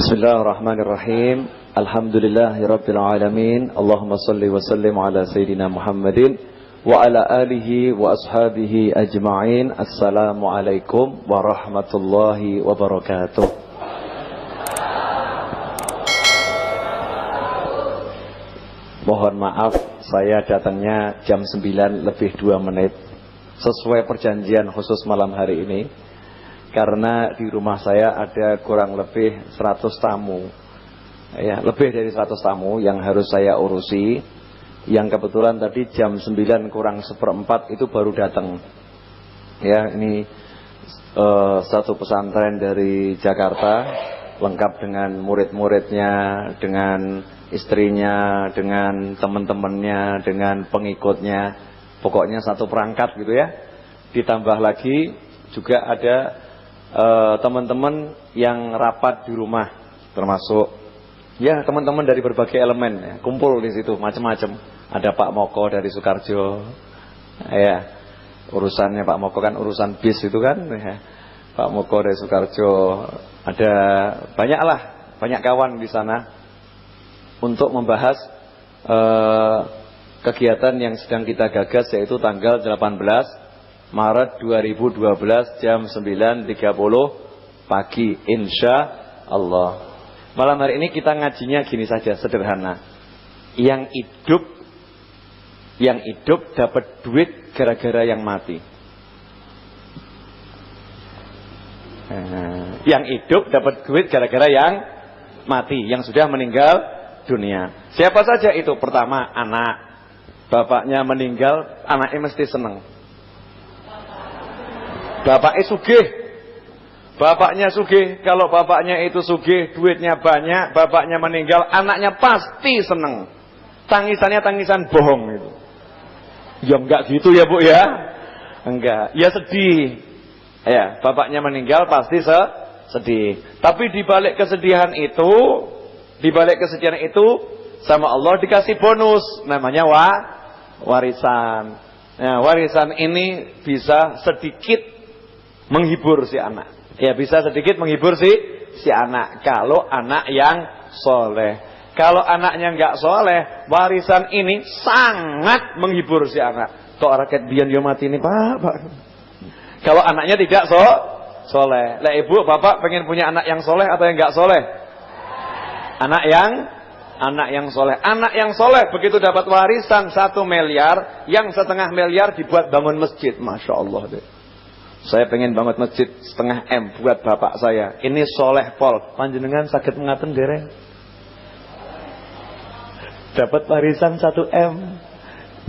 Bismillahirrahmanirrahim. Alhamdulillahirabbil alamin. Allahumma shalli wa sallim ala sayidina Muhammadin wa ala alihi wa ashabihi ajma'in. Assalamualaikum warahmatullahi wabarakatuh. Mohon maaf, saya datangnya jam 9 lebih 2 menit sesuai perjanjian khusus malam hari ini. Karena di rumah saya ada kurang lebih 100 tamu, ya, lebih dari 100 tamu yang harus saya urusi. Yang kebetulan tadi jam 9 kurang seperempat itu baru datang. Ya, ini satu pesantren dari Jakarta, lengkap dengan murid-muridnya, dengan istrinya, dengan teman-temannya, dengan pengikutnya. Pokoknya satu perangkat gitu ya. Ditambah lagi juga ada teman-teman yang rapat di rumah, termasuk ya teman-teman dari berbagai elemen ya, kumpul di situ macam-macam. Ada Pak Moko dari Sukarjo, ya, urusannya Pak Moko kan urusan bis itu kan, ya. Pak Moko dari Sukarjo, ada banyak kawan di sana untuk membahas kegiatan yang sedang kita gagas, yaitu tanggal 18 Maret 2012 jam 9.30 pagi insya Allah. Malam hari ini kita ngajinya gini saja, sederhana. Yang hidup dapat duit gara-gara yang mati. Yang hidup dapat duit gara-gara yang mati, yang sudah meninggal dunia. Siapa saja itu? Pertama, anak. Bapaknya meninggal, anaknya mesti seneng. Bapaknya sugih. Kalau bapaknya itu sugih, duitnya banyak, bapaknya meninggal, anaknya pasti seneng. Tangisannya tangisan bohong itu. Ya enggak gitu ya Bu ya. Enggak, ya sedih. Ya, bapaknya meninggal pasti sedih. Tapi di balik kesedihan itu sama Allah dikasih bonus, namanya warisan. Nah, warisan ini bisa sedikit menghibur si anak. Ya, bisa sedikit menghibur si anak kalau anak yang soleh. Kalau anaknya enggak soleh, warisan ini sangat menghibur si anak. Tok rakyat biyen yo mati ini, Pak. Kalau anaknya tidak soleh. Lah ibu, bapak pengen punya anak yang soleh atau yang enggak soleh? Anak yang soleh. Anak yang soleh begitu dapat warisan 1 miliar, yang 1,5 miliar dibuat bangun masjid. Masya Allah deh. Saya pengen banget masjid 0,5 M buat bapak saya. Ini soleh pol. Panjenengan sakit mengaten dereng. Dapat warisan 1 M,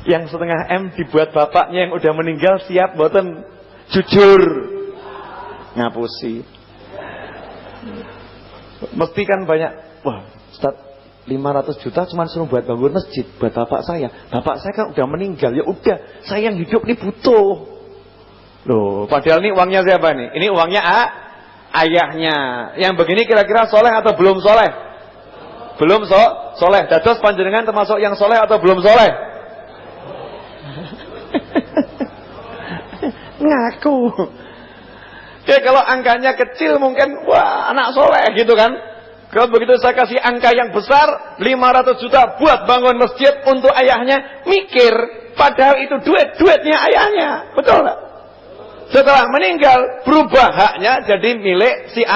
yang 0,5 M dibuat bapaknya yang udah meninggal, siap boten? Jujur ngapusi. Mesti kan banyak. Wah, Ustaz, 500 juta cuma suruh buat bangun masjid buat bapak saya. Bapak saya kan udah meninggal. Ya udah, saya yang hidup nih butuh. Loh, padahal ini uangnya siapa nih? Ini uangnya ayahnya. Yang begini kira-kira soleh atau belum soleh? Belum soleh. Dados panjenengan termasuk yang soleh atau belum soleh? Ngaku. Ya, kalau angkanya kecil mungkin wah anak soleh gitu kan. Kalau begitu saya kasih angka yang besar 500 juta buat bangun masjid untuk ayahnya, mikir padahal itu duitnya ayahnya. Betul enggak? Setelah meninggal berubah haknya jadi milik si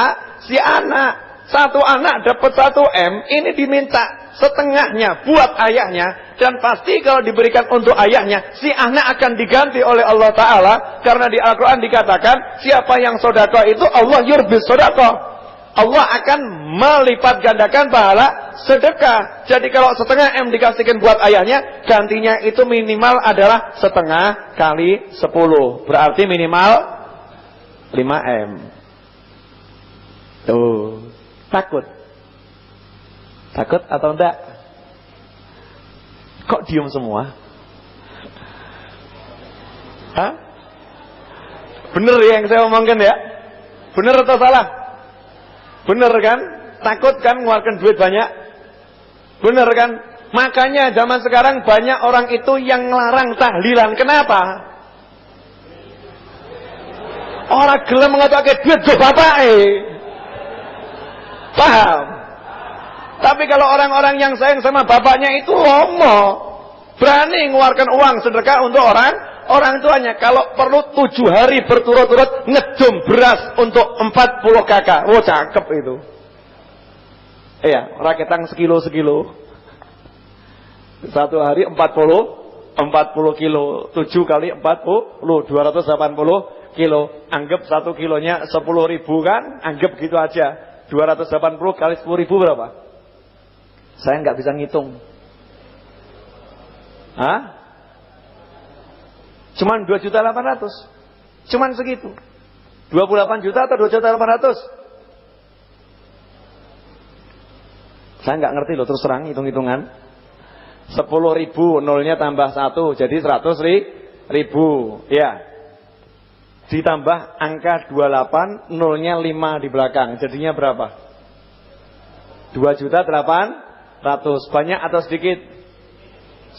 anak. Satu anak dapat 1 M, ini diminta setengahnya buat ayahnya. Dan pasti kalau diberikan untuk ayahnya, si anak akan diganti oleh Allah Ta'ala. Karena di Al-Quran dikatakan, siapa yang sedekah itu Allah yurbis sedekah. Allah akan melipat gandakan pahala sedekah. Jadi kalau 1,5 M dikasihkan buat ayahnya, gantinya itu minimal adalah 1/2 kali 10. Berarti minimal 5 M. Tuh, takut atau enggak? Kok diem semua? Hah? Bener ya yang saya omongkan ya? Bener atau salah? Bener kan? Takut kan ngeluarkan duit banyak? Bener kan? Makanya zaman sekarang banyak orang itu yang ngelarang tahlilan. Kenapa? Orang gelem ngetokake duit go bapake. Paham? Tapi kalau orang-orang yang sayang sama bapaknya itu lomo, berani mengeluarkan uang sedekah untuk orang tuanya. Kalau perlu 7 hari berturut-turut ngedum beras untuk 40 kakak. Oh, cakep itu. Iya, raketang sekilo. Satu hari 40 kilo. 7 kali 40, 280 kilo. Anggap 1 kilonya 10.000 kan? Anggap gitu aja. 280 kali 10.000 berapa? Saya nggak bisa ngitung. Hah? Cuman 2.800.000. Cuman segitu. 28 juta atau 2.800.000? Saya nggak ngerti loh, terus terang hitung-hitungan. 10.000 nolnya tambah 1 jadi 100.000. Ya. Ditambah angka 28 nolnya 5 di belakang. Jadinya berapa? 2.800.000. Banyak atau sedikit?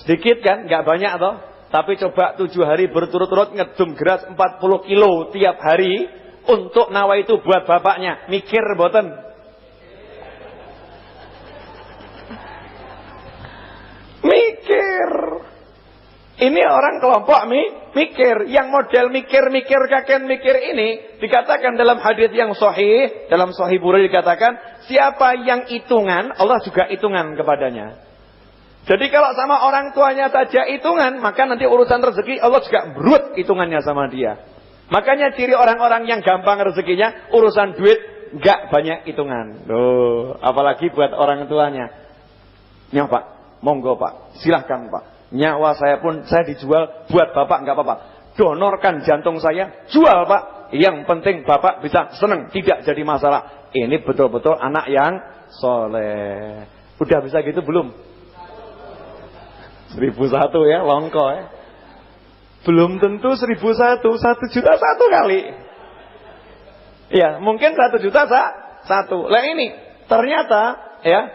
Sedikit kan? Nggak banyak toh? Tapi coba 7 hari berturut-turut ngedum beras 40 kilo tiap hari untuk nawa itu buat bapaknya. Mikir boten? Mikir. Ini orang kelompok mikir. Yang model mikir kakek mikir ini dikatakan dalam hadis yang sahih, dalam Sahih Bukhari dikatakan, siapa yang hitungan, Allah juga hitungan kepadanya. Jadi kalau sama orang tuanya saja hitungan, maka nanti urusan rezeki Allah juga berut hitungannya sama dia. Makanya ciri orang-orang yang gampang rezekinya, urusan duit enggak banyak hitungan. Loh, apalagi buat orang tuanya. Ya Pak, monggo Pak, silahkan Pak. Nyawa saya pun saya dijual buat Bapak enggak apa-apa. Donorkan jantung saya, jual Pak. Yang penting Bapak bisa senang, tidak jadi masalah. Ini betul-betul anak yang soleh. Udah bisa gitu belum? 1.001 ya, longko ya. Belum tentu 1.001, 1 juta 1 kali. Ya, mungkin 1 juta 1. Lah ini ternyata ya,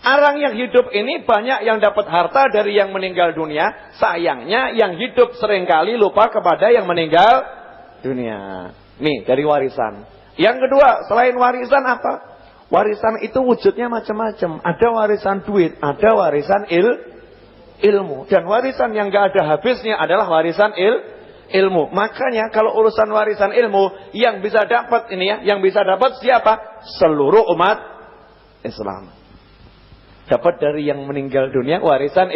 orang yang hidup ini banyak yang dapat harta dari yang meninggal dunia. Sayangnya yang hidup seringkali lupa kepada yang meninggal dunia. Nih, dari warisan. Yang kedua, selain warisan apa? Warisan itu wujudnya macam-macam. Ada warisan duit, ada warisan ilmu. Dan warisan yang gak ada habisnya adalah warisan ilmu. Makanya kalau urusan warisan ilmu, yang bisa dapat ini ya, yang bisa dapat siapa? Seluruh umat Islam. Dapat dari yang meninggal dunia warisan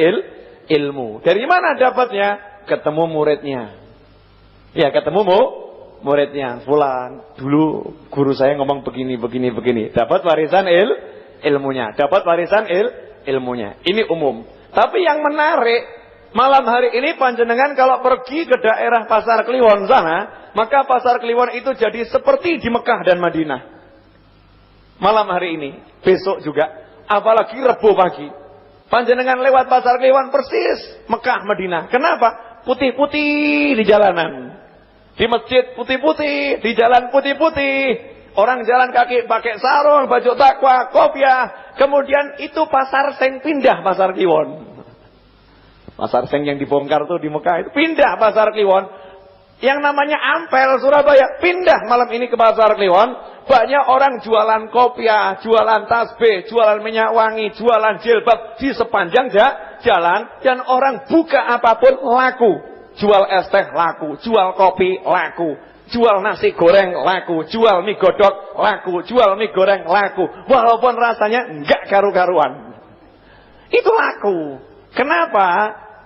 ilmu. Dari mana dapatnya? Ketemu muridnya. Ya, ketemu muridnya. Fulan, dulu guru saya ngomong begini. Dapat warisan ilmunya. Dapat warisan ilmunya. Ini umum. Tapi yang menarik, malam hari ini panjenengan kalau pergi ke daerah Pasar Kliwon sana, maka Pasar Kliwon itu jadi seperti di Mekah dan Madinah. Malam hari ini, besok juga, apalagi Rebo pagi. Panjenengan lewat Pasar Kliwon persis Mekah Madinah. Kenapa? Putih-putih di jalanan. Di masjid putih-putih, di jalan putih-putih. Orang jalan kaki pakai sarung, baju takwa, kopiah. Kemudian itu pasar seng pindah Pasar Kliwon. Pasar seng yang dibongkar tuh di Mekah itu pindah Pasar Kliwon. Yang namanya Ampel Surabaya pindah malam ini ke Pasar Kliwon. Banyak orang jualan kopiah, jualan tasbih, jualan minyak wangi, jualan jilbab di sepanjang jalan. Dan orang buka apapun laku. Jual es teh laku, jual kopi laku. Jual nasi goreng laku, jual mie godok laku, jual mie goreng laku. Walaupun rasanya enggak karu-karuan. Itu laku. Kenapa?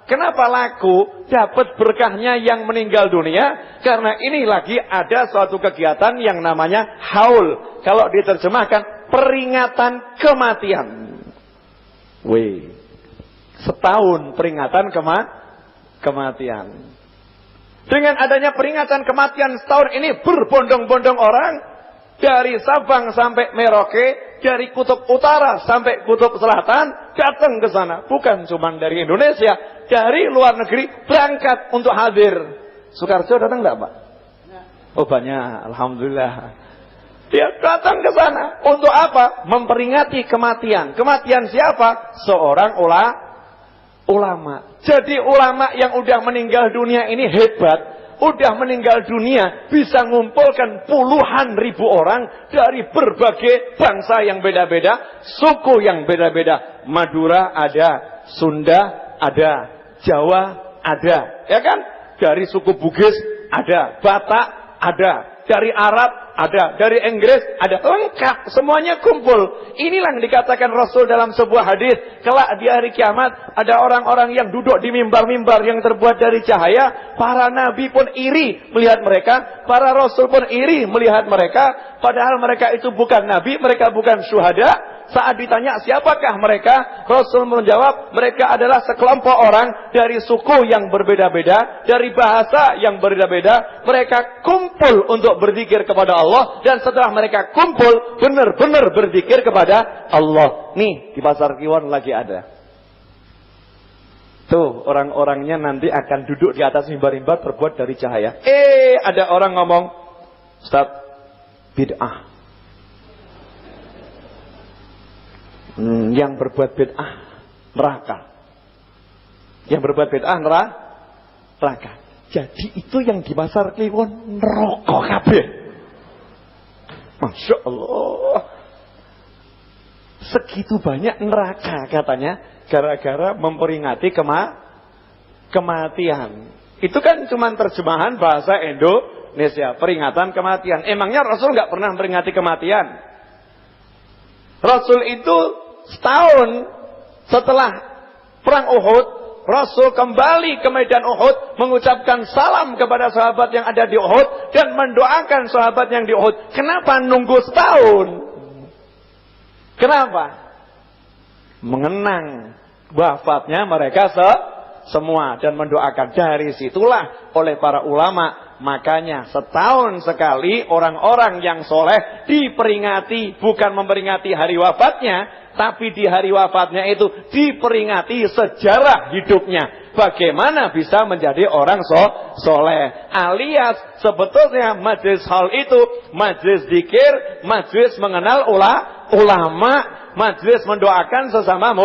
Kenapa laku? Dapat berkahnya yang meninggal dunia. Karena ini lagi ada suatu kegiatan yang namanya haul. Kalau diterjemahkan, peringatan kematian. Wih. Setahun peringatan kematian. Dengan adanya peringatan kematian setahun ini berbondong-bondong orang dari Sabang sampai Merauke, dari kutub utara sampai kutub selatan datang ke sana. Bukan cuma dari Indonesia, dari luar negeri berangkat untuk hadir. Soekarjo datang enggak, Pak? Oh banyak, alhamdulillah. Dia datang ke sana untuk apa? Memperingati kematian. Kematian siapa? Seorang ulama. Jadi ulama yang udah meninggal dunia ini hebat. udah meninggal dunia bisa ngumpulkan puluhan ribu orang dari berbagai bangsa yang beda-beda, suku yang beda-beda. Madura ada, Sunda ada, Jawa ada, ya kan? Dari suku Bugis ada, Batak ada, dari Arab ada, dari Inggris ada, lengkap, semuanya kumpul. Inilah yang dikatakan Rasul dalam sebuah hadis, kelak di hari kiamat ada orang-orang yang duduk di mimbar-mimbar yang terbuat dari cahaya. Para nabi pun iri melihat mereka, para rasul pun iri melihat mereka, padahal mereka itu bukan nabi, mereka bukan syuhada. Saat ditanya siapakah mereka, Rasul menjawab, mereka adalah sekelompok orang dari suku yang berbeda-beda, dari bahasa yang berbeda-beda. Mereka kumpul untuk berzikir kepada Allah, dan setelah mereka kumpul benar-benar berzikir kepada Allah. Nih di Pasar Kliwon lagi ada. Tuh orang-orangnya nanti akan duduk di atas mimbar-mimbar terbuat dari cahaya. Ada orang ngomong, Ustaz, bid'ah. Yang berbuat bid'ah neraka. Yang berbuat bid'ah neraka. Jadi itu yang di Pasar Kliwon neraka kabeh. Masya Allah. Segitu banyak neraka katanya gara-gara memperingati kematian. Itu kan cuma terjemahan bahasa Indonesia, peringatan kematian. Emangnya Rasul nggak pernah memperingati kematian? Rasul itu setahun setelah perang Uhud, Rasul kembali ke medan Uhud, mengucapkan salam kepada sahabat yang ada di Uhud dan mendoakan sahabat yang di Uhud. Kenapa nunggu setahun? Kenapa? Mengenang wafatnya mereka semua dan mendoakan. Dari situlah oleh para ulama, makanya setahun sekali orang-orang yang soleh diperingati, bukan memperingati hari wafatnya, tapi di hari wafatnya itu diperingati sejarah hidupnya. Bagaimana bisa menjadi orang soleh. Alias sebetulnya majlis hal itu majlis zikir, majlis mengenal ulama, majlis mendoakan sesama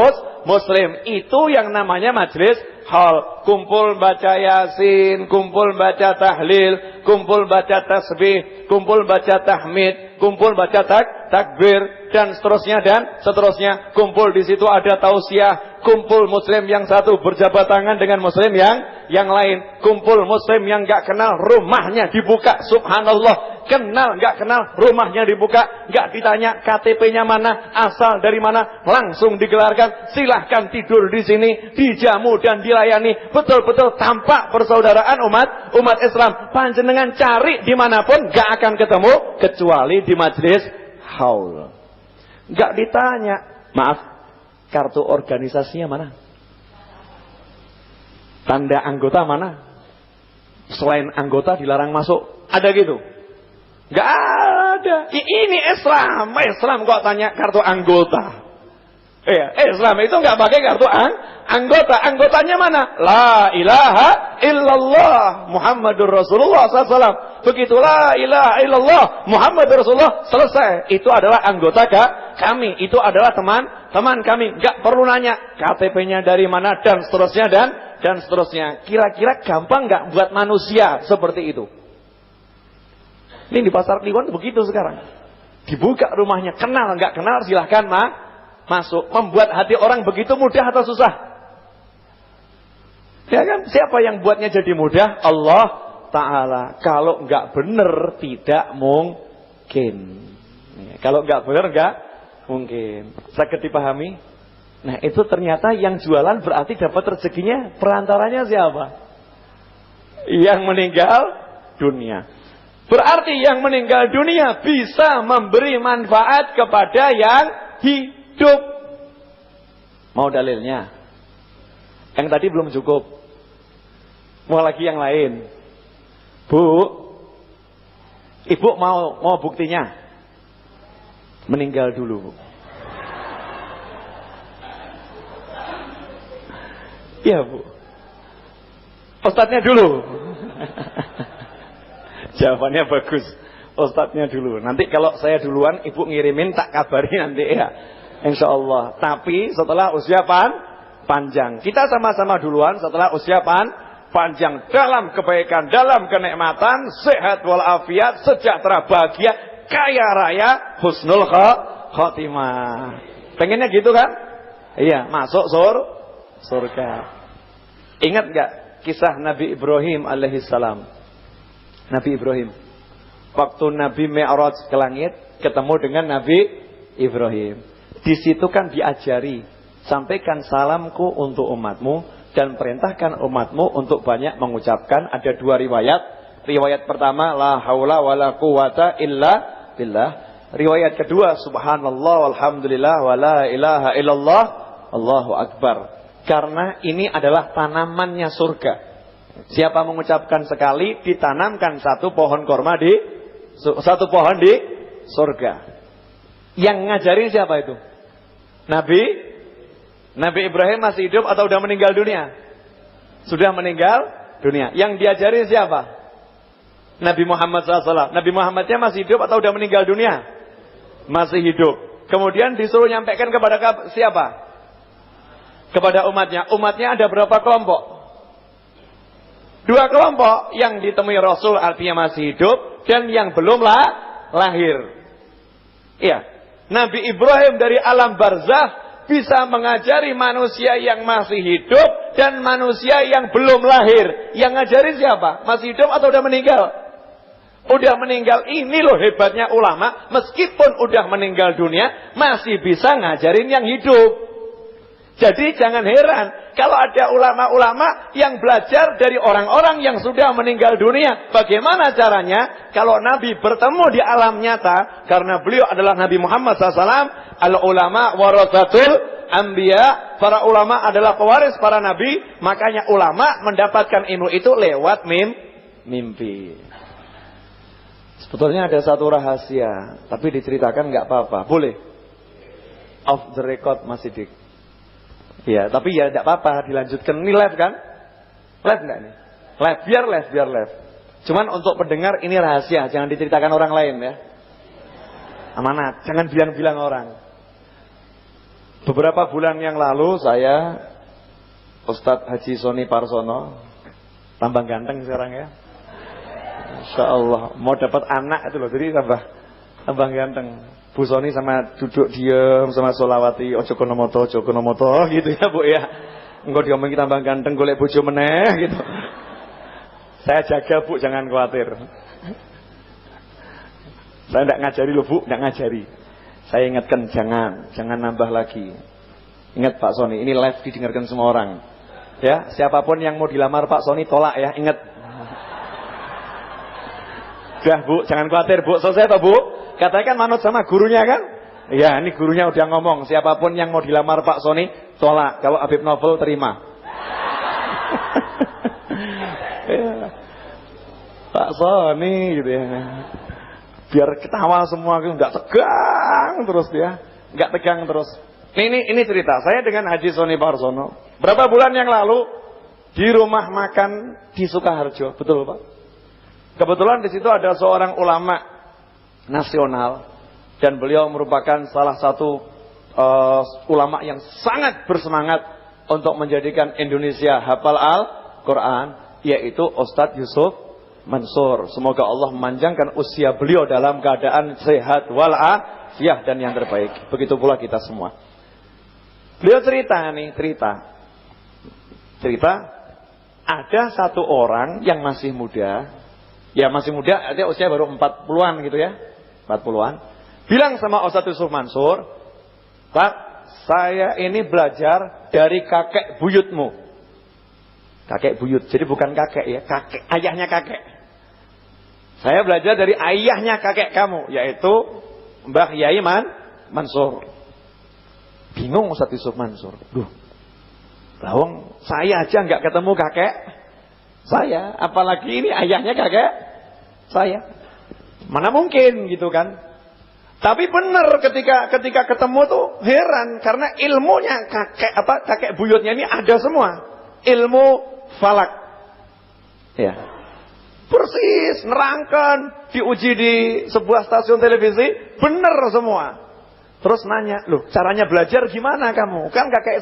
muslim. Itu yang namanya majlis hal. Kumpul baca Yasin, kumpul baca tahlil, kumpul baca tasbih, kumpul baca tahmid, kumpul baca takbir, dan seterusnya. Kumpul di situ ada tausiah, kumpul muslim yang satu berjabat tangan dengan muslim yang lain, kumpul muslim yang enggak kenal rumahnya dibuka, subhanallah. Kenal enggak kenal rumahnya dibuka, enggak ditanya KTP-nya mana, asal dari mana, langsung digelarkan, silahkan tidur di sini, dijamu dan dilayani betul-betul tampak persaudaraan umat Islam. Panjenengan cari dimanapun enggak akan ketemu kecuali di majlis haul. Enggak ditanya, maaf, kartu organisasinya mana? Tanda anggota mana? Selain anggota dilarang masuk. Ada gitu? Enggak ada. Ini Islam kok tanya kartu anggota. Islam itu enggak pakai kartu anggota. Anggotanya mana? La ilaha illallah Muhammadur Rasulullah SAW. Begitu la ilaha illallah Muhammadur Rasulullah, selesai. Itu adalah anggota kami. Itu adalah teman kami. Enggak perlu nanya KTP-nya dari mana dan seterusnya dan seterusnya. Kira-kira gampang enggak buat manusia seperti itu? Ini di Pasar Kliwon begitu sekarang. Dibuka rumahnya, kenal enggak kenal silahkan masuk. Membuat hati orang begitu mudah atau susah? Ya kan? Siapa yang buatnya jadi mudah? Allah Ta'ala. Kalau enggak benar tidak mungkin. Kalau enggak benar enggak mungkin. Sakit dipahami? Nah itu ternyata yang jualan berarti dapat rezekinya perantaranya siapa? Yang meninggal dunia. Berarti yang meninggal dunia bisa memberi manfaat kepada yang hidup. Mau dalilnya? Yang tadi belum cukup. Mau lagi yang lain? Bu, ibu mau buktinya? Meninggal dulu, Bu. Iya, Bu. Ustadznya dulu. Jawabannya bagus. Ustadznya dulu. Nanti kalau saya duluan, ibu ngirimin tak kabari nanti ya. Insya Allah. Tapi setelah usia panjang. Kita sama-sama duluan setelah usia panjang dalam kebaikan, dalam kenikmatan, sehat walafiat, sejahtera, bahagia, kaya raya, husnul khotimah. Pengennya gitu kan? Iya, masuk surga. Ingat gak kisah Nabi Ibrahim alaihissalam? Nabi Ibrahim, waktu Nabi Mi'raj ke langit, ketemu dengan Nabi Ibrahim. Di situ kan diajari, sampaikan salamku untuk umatmu dan perintahkan umatmu untuk banyak mengucapkan. Ada dua riwayat. Riwayat pertama, la haula wala quwata illa billah. Riwayat kedua, subhanallah walhamdulillah wala ilaha illallah, Allahu akbar. Karena ini adalah tanamannya surga. Siapa mengucapkan sekali, ditanamkan satu pohon korma di surga. Yang ngajarin siapa itu? Nabi Ibrahim masih hidup atau udah meninggal dunia? Sudah meninggal dunia. Yang diajarin siapa? Nabi Muhammad SAW. Nabi Muhammadnya masih hidup atau udah meninggal dunia? Masih hidup. Kemudian disuruh nyampaikan kepada siapa? Kepada umatnya. Umatnya ada berapa kelompok? 2 kelompok. Yang ditemui Rasul artinya masih hidup, dan yang belum lahir. Iya. Nabi Ibrahim dari alam barzakh bisa mengajari manusia yang masih hidup dan manusia yang belum lahir. Yang ngajarin siapa? Masih hidup atau udah meninggal? Udah meninggal. Ini loh hebatnya ulama. Meskipun udah meninggal dunia, masih bisa ngajarin yang hidup. Jadi jangan heran kalau ada ulama-ulama yang belajar dari orang-orang yang sudah meninggal dunia. Bagaimana caranya? Kalau Nabi bertemu di alam nyata, karena beliau adalah Nabi Muhammad SAW, al-ulama warasatul anbiya, para ulama adalah pewaris para nabi, makanya ulama mendapatkan ilmu itu lewat mimpi. Sebetulnya ada satu rahasia, tapi diceritakan nggak apa-apa, boleh. Off the record masih dik. Ya, tapi ya tidak apa-apa, dilanjutkan. Ini live kan? Live enggak nih? Live, biar live. Cuman untuk pendengar ini rahasia, jangan diceritakan orang lain ya. Amanat, jangan bilang-bilang orang. Beberapa bulan yang lalu saya, Ustadz Haji Soni Parsono, tambah ganteng sekarang ya. Insya Allah, mau dapat anak itu loh, jadi tambah ganteng. Bu Soni sama duduk diem sama Solawati, ojo konomoto gitu ya Bu ya. Engkau diomongin tambah ganteng, golek bojo meneh gitu. Saya jaga Bu, jangan khawatir. Saya tidak ngajari loh Bu, tidak ngajari. Saya ingatkan jangan nambah lagi. Ingat Pak Soni, ini live didengarkan semua orang. Ya, siapapun yang mau dilamar Pak Soni tolak ya, ingat. Udah Bu, jangan khawatir Bu, selesai toh Bu. Katanya kan manut sama gurunya kan? Ya, ini gurunya udah ngomong, siapapun yang mau dilamar Pak Soni tolak. Kalau Habib Novel terima. Ya. Pak Soni gitu ya. Biar ketawa semua gitu, enggak tegang terus dia. Enggak tegang terus. Ini cerita saya dengan Haji Soni Parsono. Berapa bulan yang lalu di rumah makan di Sukaharjo, betul Pak? Kebetulan di situ ada seorang ulama nasional dan beliau merupakan salah satu ulama yang sangat bersemangat untuk menjadikan Indonesia hafal Al-Quran, yaitu Ustadz Yusuf Mansur. Semoga Allah memanjangkan usia beliau dalam keadaan sehat walafiat dan yang terbaik. Begitu pula kita semua. Beliau cerita ada satu orang yang masih muda. Ya masih muda, artinya usia baru 40-an gitu ya. 40-an. Bilang sama Ustadz Yusuf Mansur, Pak, saya ini belajar dari kakek buyutmu. Kakek buyut, jadi bukan kakek ya, kakek, ayahnya kakek. Saya belajar dari ayahnya kakek kamu, yaitu Mbah Yai Mansur. Bingung Ustadz Yusuf Mansur. Duh, lawang saya aja nggak ketemu kakek saya, apalagi ini ayahnya kakek saya. Mana mungkin gitu kan? Tapi benar ketika ketemu tuh heran karena ilmunya kakek buyutnya ini ada semua. Ilmu falak. Ya. Persis nerangkan, diuji di sebuah stasiun televisi, benar semua. Terus nanya, loh caranya belajar gimana kamu? Kan kakek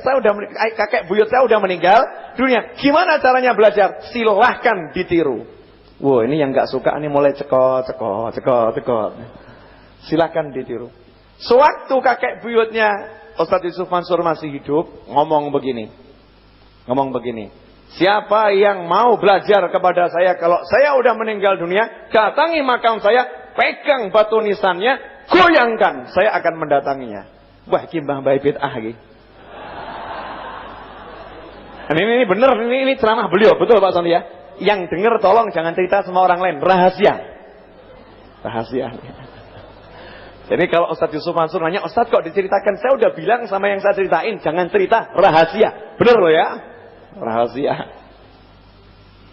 buyut saya udah meninggal dunia. Gimana caranya belajar? Silahkan ditiru. Wow, ini yang nggak suka ini mulai cekot. Silahkan ditiru. Sewaktu kakek buyutnya Ustadz Yusuf Mansur masih hidup, ngomong begini. Siapa yang mau belajar kepada saya kalau saya udah meninggal dunia, datangi makam saya, pegang batu nisannya, goyangkan, saya akan mendatanginya. Wah, kimbah bayi bid'ah iki. Ini bener, ini ceramah beliau, betul Pak Sony ya. Yang dengar tolong jangan cerita sama orang lain, rahasia. Jadi kalau Ustadz Yusuf Mansur nanya, Ustadz kok diceritakan? Saya udah bilang sama yang saya ceritain, jangan cerita, rahasia. Bener loh ya, rahasia.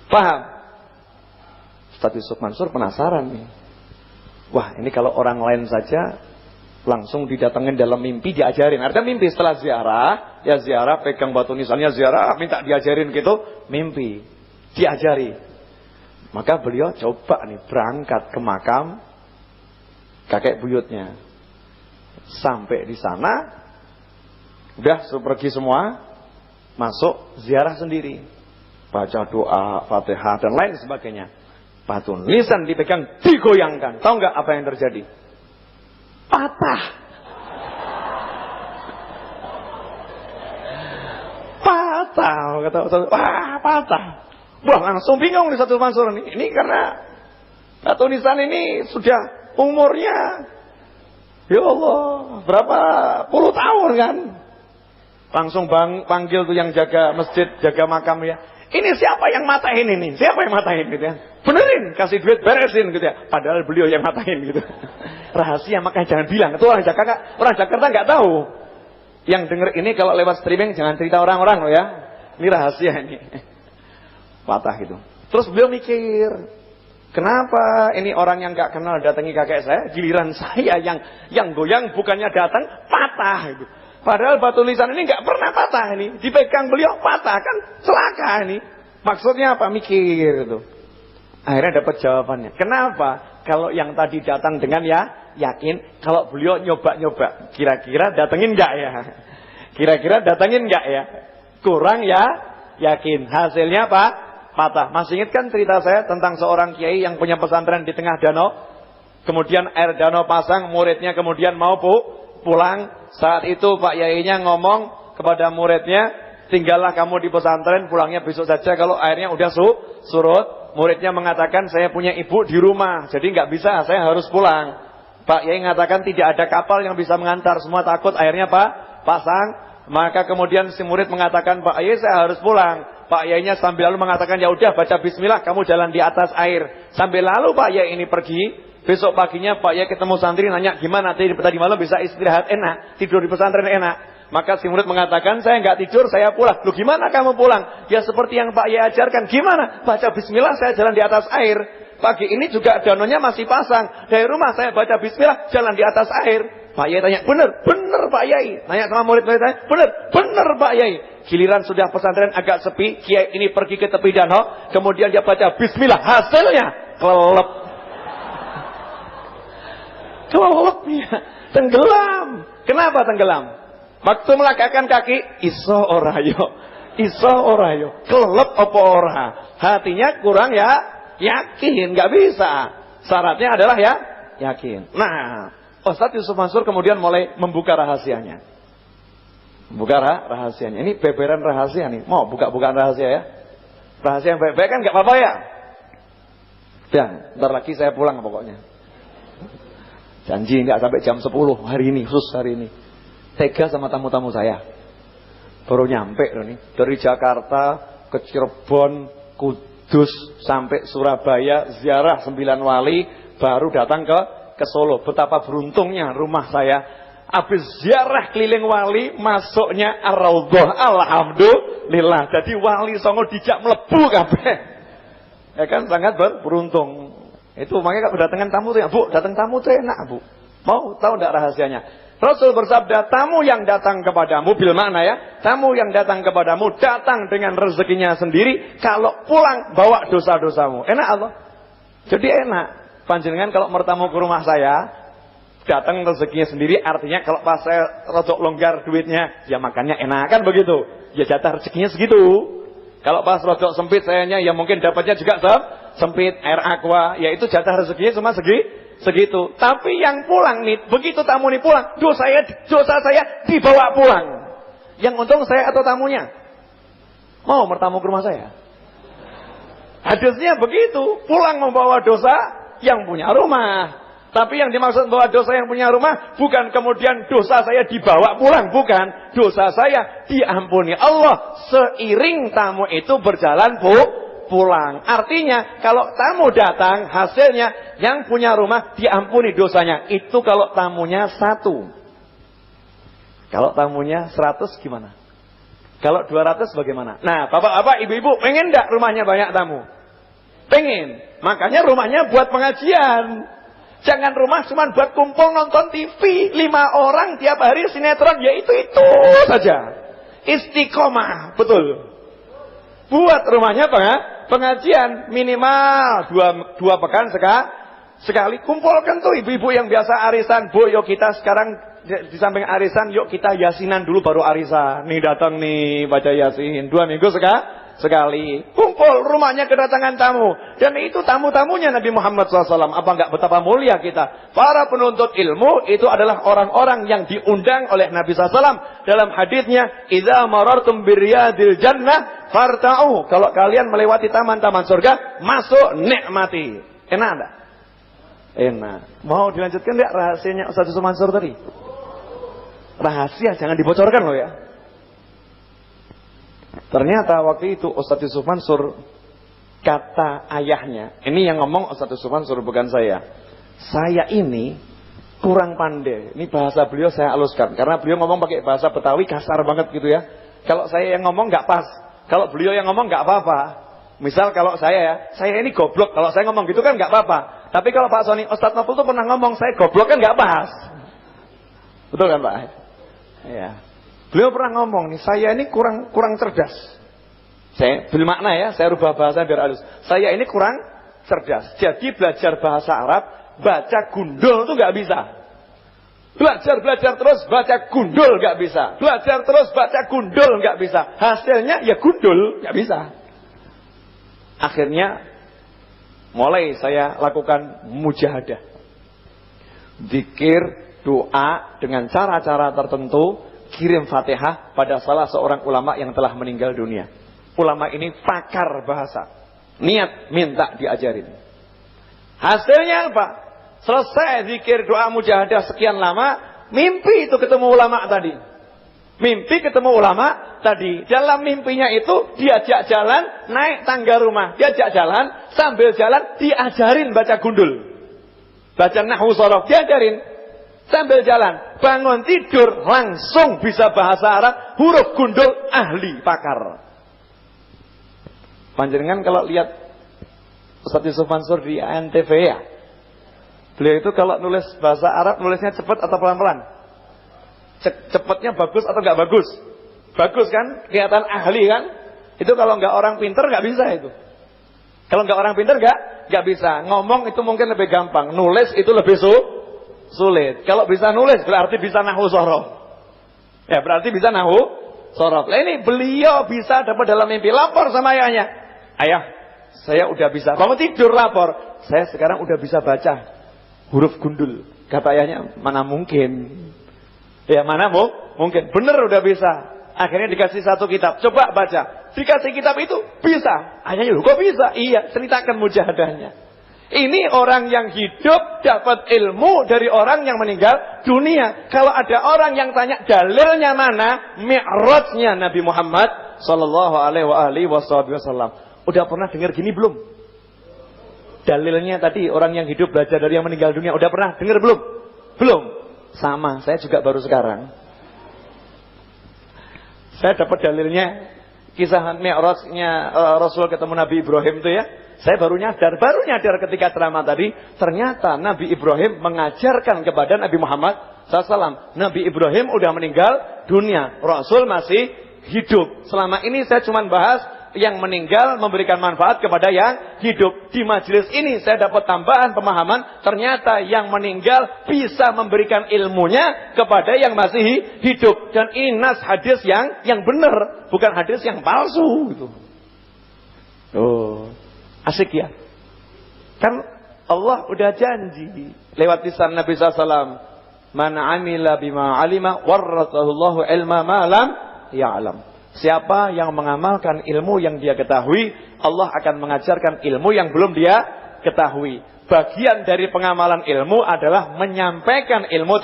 Paham? Ustadz Yusuf Mansur penasaran nih. Wah, ini kalau orang lain saja langsung didatengin dalam mimpi diajarin. Artinya mimpi setelah ziarah, ya ziarah, pegang batu nisannya ziarah, minta diajarin gitu, mimpi, diajari. Maka beliau coba nih berangkat ke makam kakek buyutnya. Sampai di sana, udah pergi semua, masuk ziarah sendiri. Baca doa, Fatihah dan lain sebagainya. Batu nisan dipegang, digoyangkan. Tahu nggak apa yang terjadi? Patah. Kata Ustaz, wah patah. Wah langsung bingung di satu Mansur ini. Ini karena batu nisan ini sudah umurnya, ya Allah, berapa puluh tahun kan. Langsung panggil tuh yang jaga masjid, jaga makam ya. Ini siapa yang matahin ini? Siapa yang matahin gitu ya? Benerin, kasih duit, beresin gitu ya. Padahal beliau yang matahin gitu. Rahasia, makanya jangan bilang. Itu orang Jakarta nggak tahu. Yang denger ini kalau lewat streaming jangan cerita orang-orang loh ya. Ini rahasia ini. Patah gitu. Terus beliau mikir, kenapa ini orang yang nggak kenal datangi kakek saya, giliran saya yang goyang bukannya datang patah gitu. Padahal batu nisan ini nggak pernah patah ini, dipegang beliau patah kan celaka ini. Maksudnya apa? Mikir itu. Akhirnya dapat jawabannya. Kenapa? Kalau yang tadi datang dengan yakin, kalau beliau nyoba-nyoba, kira-kira datengin nggak ya? Kira-kira datengin nggak ya? Kurang ya, yakin. Hasilnya apa? Patah. Masih ingat kan cerita saya tentang seorang kiai yang punya pesantren di tengah danau, kemudian air danau pasang, muridnya kemudian mau pulang. Saat itu Pak Yainya ngomong kepada muridnya, tinggallah kamu di pesantren, pulangnya besok saja kalau airnya udah surut. Muridnya mengatakan, saya punya ibu di rumah, jadi nggak bisa, saya harus pulang. Pak Yai mengatakan tidak ada kapal yang bisa mengantar, semua takut airnya pasang. Maka kemudian si murid mengatakan, Pak Yai saya harus pulang. Pak Yainya sambil lalu mengatakan, ya udah baca bismillah, kamu jalan di atas air. Sambil lalu Pak Yai ini pergi. Besok paginya Pak Yai ketemu santri nanya, gimana tadi malam bisa istirahat enak, tidur di pesantren enak. Maka si murid mengatakan, saya nggak tidur, saya pulang. Loh gimana kamu pulang? Ya seperti yang Pak Yai ajarkan. Gimana? Baca bismillah, saya jalan di atas air. Pagi ini juga danaunya masih pasang. Dari rumah saya baca bismillah, jalan di atas air. Pak Yai tanya, bener Pak Yai. Nanya sama murid-murid saya, bener Pak Yai. Giliran sudah pesantren agak sepi, Kiai ini pergi ke tepi danau, kemudian dia baca bismillah, hasilnya kelelep. Kelepnya tenggelam. Kenapa tenggelam? Waktu melangkahkan kaki, iso orayo, kelelep apa ora. Hatinya kurang yakin, nggak bisa. Syaratnya adalah yakin. Nah, Ustadz Yusuf Mansur kemudian mulai membuka rahasianya. Ini beberan rahasia nih. Mau buka-bukaan rahasia ya? Rahasia yang baik-baik kan nggak apa-apa ya? Ya, ntar lagi saya pulang pokoknya. Janji nggak sampai jam 10 hari ini, khusus hari ini. Tega sama tamu-tamu saya. Baru nyampe loh nih. Dari Jakarta ke Cirebon, Kudus sampai Surabaya, ziarah 9 wali, baru datang ke Solo. Betapa beruntungnya rumah saya. Habis ziarah keliling wali, masuknya Ar-Raudhah. Alhamdulillah. Jadi wali songo dijak melebu kabeh. Ya kan sangat beruntung. Itu makanya kalau datangkan tamu tuh ya, Bu, datang tamu tuh enak, Bu. Mau tahu enggak rahasianya? Rasul bersabda, tamu yang datang kepadamu, bil makna ya, tamu yang datang kepadamu datang dengan rezekinya sendiri, kalau pulang bawa dosa-dosamu. Enak Allah. Jadi enak. Panjenengan kalau bertamu ke rumah saya, datang rezekinya sendiri, artinya kalau pas saya rodok longgar duitnya, ya makannya enak kan begitu. Ya jatah rezekinya segitu. Kalau pas rodok sempit sayanya, ya mungkin dapatnya juga sempit, air aqua, ya itu jatah rezekinya cuma segitu. Tapi yang pulang nih, begitu tamu nih pulang, dosa saya dibawa pulang. Yang untung saya atau tamunya? Mau bertamu ke rumah saya? Hadisnya begitu, pulang membawa dosa yang punya rumah. Tapi yang dimaksud bahwa dosa yang punya rumah bukan kemudian dosa saya dibawa pulang, bukan. Dosa saya diampuni Allah seiring tamu itu berjalan pulang. Artinya kalau tamu datang, hasilnya yang punya rumah diampuni dosanya. Itu kalau tamunya 1. Kalau tamunya 100 gimana? Kalau 200 bagaimana? Nah, bapak-bapak, ibu-ibu, pengen enggak rumahnya banyak tamu? Pengen. Makanya rumahnya buat pengajian. Jangan rumah cuma buat kumpul nonton TV. 5 orang tiap hari sinetron, ya itu saja. Istiqomah, betul. Buat rumahnya pengajian minimal 2 pekan sekali. Kumpulkan tuh ibu-ibu yang biasa arisan. Bu, yuk kita sekarang di samping arisan, yuk kita yasinan dulu baru arisan. Nih datang nih baca yasin 2 minggu sekali. Kumpul, rumahnya kedatangan tamu. Dan itu tamu-tamunya Nabi Muhammad SAW. Apa enggak betapa mulia kita? Para penuntut ilmu itu adalah orang-orang yang diundang oleh Nabi SAW. Dalam hadisnya, idza marartum biryadil jannah farta'u. Kalau kalian melewati taman-taman surga, masuk nikmati. Enak enggak? Enak. Mau dilanjutkan enggak rahasianya Ustaz Yusuf Mansur tadi? Rahasia, jangan dibocorkan loh ya. Ternyata waktu itu Ustaz Yusuf Mansur, kata ayahnya, ini yang ngomong Ustaz Yusuf Mansur bukan saya. Saya ini kurang pandai. Ini bahasa beliau saya haluskan karena beliau ngomong pakai bahasa Betawi kasar banget gitu ya. Kalau saya yang ngomong nggak pas, kalau beliau yang ngomong nggak apa-apa. Misal kalau saya ini goblok, kalau saya ngomong gitu kan nggak apa-apa. Tapi kalau Pak Soni, Ustaz Noful tuh pernah ngomong saya goblok kan nggak pas. Betul kan Pak? Ya. Beliau pernah ngomong nih, saya ini kurang cerdas. Saya beri makna ya, saya rubah bahasa biar halus. Saya ini kurang cerdas. Jadi belajar bahasa Arab, baca gundul tuh nggak bisa. Belajar terus baca gundul nggak bisa. Belajar terus baca gundul nggak bisa. Hasilnya ya gundul nggak bisa. Akhirnya mulai saya lakukan mujahadah. Zikir, doa dengan cara-cara tertentu. Kirim Fatihah pada salah seorang ulama yang telah meninggal dunia. Ulama ini pakar bahasa. Niat minta diajarin. Hasilnya apa? Selesai zikir doa mujahadah sekian lama, mimpi itu ketemu ulama tadi. Mimpi ketemu ulama tadi. Dalam mimpinya itu diajak jalan naik tangga rumah. Diajak jalan, sambil jalan diajarin baca gundul. Baca nahwu shorof diajarin. Sambil jalan, bangun tidur, langsung bisa bahasa Arab, huruf gundul, ahli, pakar. Panjenengan kalau lihat Ustaz Yusuf Mansur di ANTV ya, beliau itu kalau nulis bahasa Arab, nulisnya cepat atau pelan-pelan? Cepatnya bagus atau nggak bagus? Bagus kan? Kelihatan ahli kan? Itu kalau nggak orang pinter nggak bisa itu. Kalau nggak orang pinter nggak bisa. Ngomong itu mungkin lebih gampang, nulis itu lebih sulit. Kalau bisa nulis berarti bisa nahwu shorof. Ya berarti bisa nahwu shorof. Nah ini beliau bisa dapat dalam mimpi, lapor sama ayahnya. Ayah, saya udah bisa. Bangun tidur lapor. Saya sekarang udah bisa baca huruf gundul. Kata ayahnya, mana mungkin. Ya mana mungkin. Bener udah bisa. Akhirnya dikasih satu kitab. Coba baca. Dikasih kitab itu bisa. Ayahnya, kok bisa? Iya, ceritakan mujahadahnya. Ini orang yang hidup dapat ilmu dari orang yang meninggal dunia. Kalau ada orang yang tanya dalilnya mana, mi'rajnya Nabi Muhammad sallallahu alaihi wasallam. Udah pernah dengar gini belum? Dalilnya tadi orang yang hidup belajar dari yang meninggal dunia. Udah pernah dengar belum? Belum. Sama, saya juga baru sekarang. Saya dapat dalilnya kisah mi'rajnya Rasul ketemu Nabi Ibrahim itu ya. Saya baru nyadar ketika ceramah tadi, ternyata Nabi Ibrahim mengajarkan kepada Nabi Muhammad SAW. Nabi Ibrahim udah meninggal dunia, Rasul masih hidup. Selama ini saya cuma bahas yang meninggal memberikan manfaat kepada yang hidup. Di majelis ini saya dapat tambahan pemahaman, ternyata yang meninggal bisa memberikan ilmunya kepada yang masih hidup. Dan ini nas hadis yang benar, bukan hadis yang palsu gitu. Oh, asik ya. Kan Allah udah janji lewat lisan Nabi SAW, man amila bima alima warrathahullahu ilma ma lam ya'lam. Siapa yang mengamalkan ilmu yang dia ketahui, Allah akan mengajarkan ilmu yang belum dia ketahui. Bagian dari pengamalan ilmu adalah menyampaikan ilmu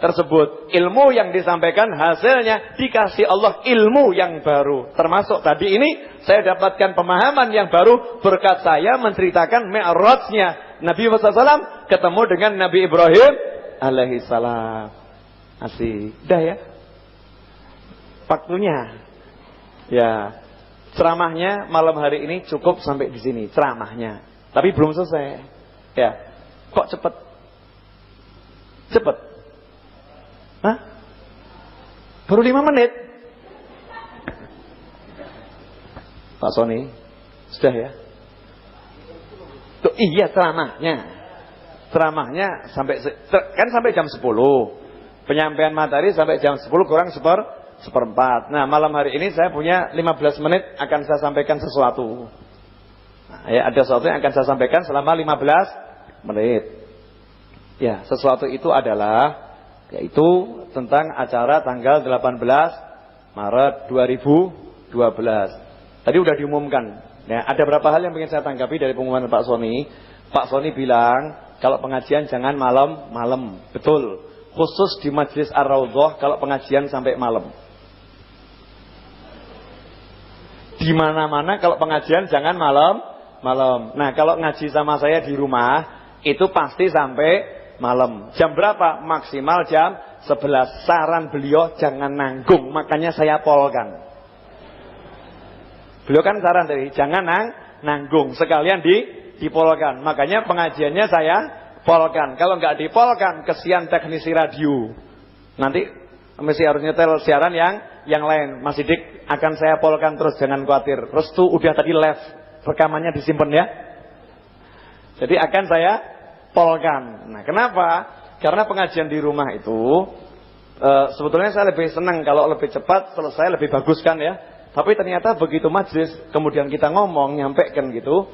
tersebut. Ilmu yang disampaikan hasilnya dikasih Allah ilmu yang baru. Termasuk tadi ini saya dapatkan pemahaman yang baru berkat saya menceritakan mi'rajnya Nabi SAW ketemu dengan Nabi Ibrahim alaihissalam. Asik. Dah ya. Waktunya. Ya, ceramahnya malam hari ini cukup sampai di sini ceramahnya. Tapi belum selesai. Ya, kok cepet? Cepet? Hah? Baru 5 menit? Pak Sony, sudah ya? Tuh, iya ceramahnya. Ceramahnya sampai jam 10. Penyampaian materi sampai jam 10 kurang seperempat. Nah, malam hari ini saya punya 15 menit akan saya sampaikan sesuatu. Nah, ya, ada sesuatu yang akan saya sampaikan selama 15 menit. Ya, sesuatu itu adalah yaitu tentang acara tanggal 18 Maret 2012. Tadi udah diumumkan. Ya, ada berapa hal yang ingin saya tanggapi dari pengumuman Pak Sony. Pak Sony bilang kalau pengajian jangan malam-malam. Betul. Khusus di Majelis Ar-Raudhah kalau pengajian sampai malam. Di mana-mana kalau pengajian jangan malam. Nah, kalau ngaji sama saya di rumah itu pasti sampai malam. Jam berapa? Maksimal jam 11. Saran beliau jangan nanggung, makanya saya polkan. Beliau kan saran tadi, jangan nanggung, sekalian dipolkan. Makanya pengajiannya saya polkan. Kalau nggak dipolkan, kesian teknisi radio. Nanti mesti harus nyetel siaran yang lain. Mas Sidik akan saya polkan terus, jangan khawatir. Restu udah tadi live, rekamannya disimpan ya. Jadi akan saya polkan. Nah, kenapa? Karena pengajian di rumah itu sebetulnya saya lebih senang kalau lebih cepat selesai, lebih bagus kan ya. Tapi ternyata begitu majelis kemudian kita ngomong, nyampaikan gitu,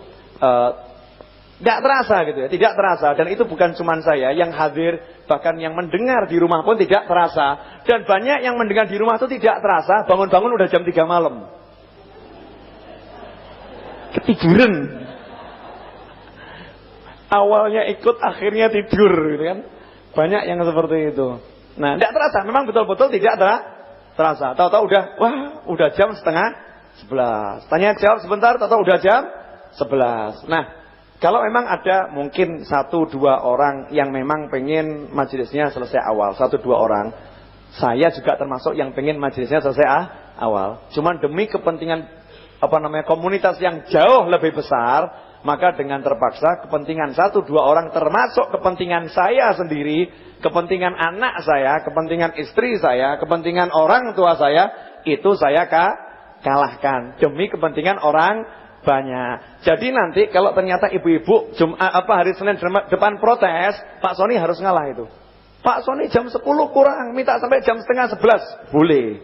tidak terasa gitu ya, tidak terasa. Dan itu bukan cuma saya yang hadir, bahkan yang mendengar di rumah pun tidak terasa. Dan banyak yang mendengar di rumah itu tidak terasa, bangun-bangun udah jam 3 malam. Ketiduran. Awalnya ikut, akhirnya tidur gitu kan. Banyak yang seperti itu. Nah, tidak terasa, memang betul-betul tidak terasa. Tahu-tahu udah jam 10:30. Tanya jawab sebentar, tahu-tahu udah jam 11. Nah, kalau memang ada mungkin 1-2 orang yang memang pengen majelisnya selesai awal, 1-2 orang, saya juga termasuk yang pengen majelisnya selesai awal. Cuman demi kepentingan komunitas yang jauh lebih besar, maka dengan terpaksa kepentingan 1-2 orang, termasuk kepentingan saya sendiri, kepentingan anak saya, kepentingan istri saya, kepentingan orang tua saya, itu saya kalahkan demi kepentingan orang banyak. Jadi nanti kalau ternyata ibu-ibu hari Senin depan protes, Pak Sony harus ngalah itu. Pak Sony jam 10 kurang, minta sampai jam 10:30. Boleh.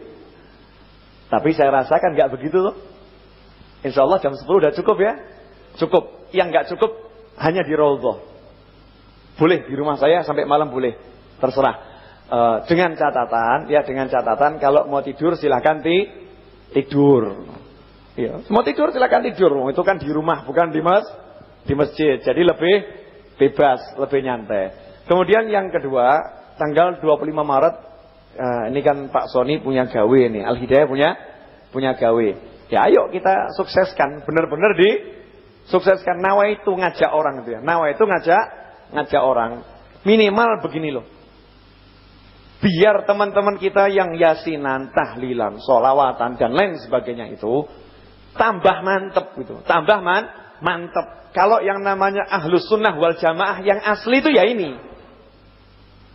Tapi saya rasakan nggak begitu loh. Insya Allah jam 10 udah cukup ya. Cukup. Yang nggak cukup hanya di Raudhah. Boleh di rumah saya sampai malam boleh. Terserah. Dengan catatan kalau mau tidur silakan tidur. Ya, mau tidur silakan tidur. Itu kan di rumah, bukan di masjid. Jadi lebih bebas, lebih nyantai. Kemudian yang kedua, tanggal 25 Maret ini kan Pak Sony punya gawe nih, Al Hidayah punya gawe. Ya ayo kita sukseskan, benar-benar sukseskan. Nawa itu ngajak orang gitu ya. Nawa itu ngajak orang. Minimal begini loh. Biar teman-teman kita yang yasinan, tahlilan, sholawatan dan lain sebagainya itu tambah mantep gitu. Tambah mantep. Kalau yang namanya ahlus sunnah wal jamaah yang asli itu ya ini.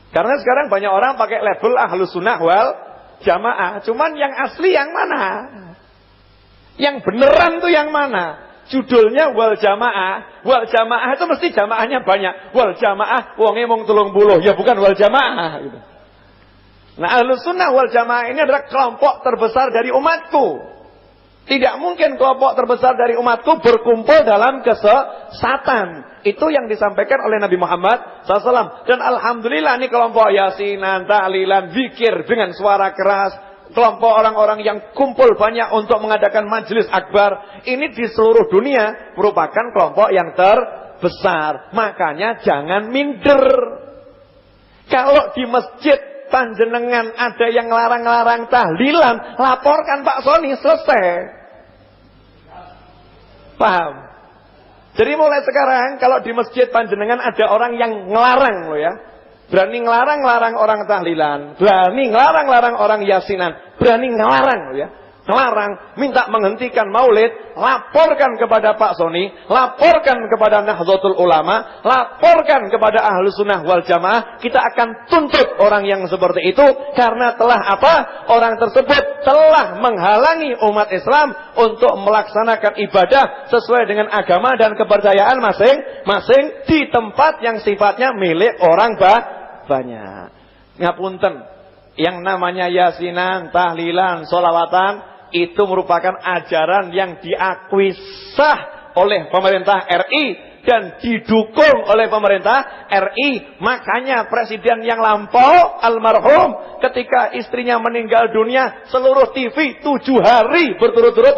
Karena sekarang banyak orang pakai label ahlus sunnah wal jamaah. Cuman yang asli yang mana? Yang beneran tuh yang mana? Judulnya wal jamaah. Wal jamaah itu mesti jamaahnya banyak. Wal jamaah wonge mung 30, ya bukan wal jamaah gitu. Nah, Ahlus Sunnah wal Jamaah ini adalah kelompok terbesar dari umatku. Tidak mungkin kelompok terbesar dari umatku berkumpul dalam kesesatan. Itu yang disampaikan oleh Nabi Muhammad SAW. Dan alhamdulillah ini kelompok yasinan, tahlilan, zikir dengan suara keras. Kelompok orang-orang yang kumpul banyak untuk mengadakan majelis akbar. Ini di seluruh dunia merupakan kelompok yang terbesar. Makanya jangan minder. Kalau di masjid panjenengan ada yang larang-larang tahlilan, laporkan Pak Soni, selesai. Paham? Jadi mulai sekarang kalau di masjid panjenengan ada orang yang ngelarang loh ya. Berani ngelarang-larang orang tahlilan, berani ngelarang-larang orang yasinan, berani ngelarang loh ya. Ngelarang, minta menghentikan maulid, laporkan kepada Pak Soni, laporkan kepada Nahdlatul Ulama, laporkan kepada Ahlus Sunnah wal Jamaah. Kita akan tuntut orang yang seperti itu karena telah apa? Orang tersebut telah menghalangi umat Islam untuk melaksanakan ibadah sesuai dengan agama dan kepercayaan masing-masing di tempat yang sifatnya milik orang banyak. Ngapunten, yang namanya yasinan, tahlilan, sholawatan itu merupakan ajaran yang diakui sah oleh pemerintah RI dan didukung oleh pemerintah RI. Makanya presiden yang lampau almarhum ketika istrinya meninggal dunia, seluruh TV 7 hari berturut-turut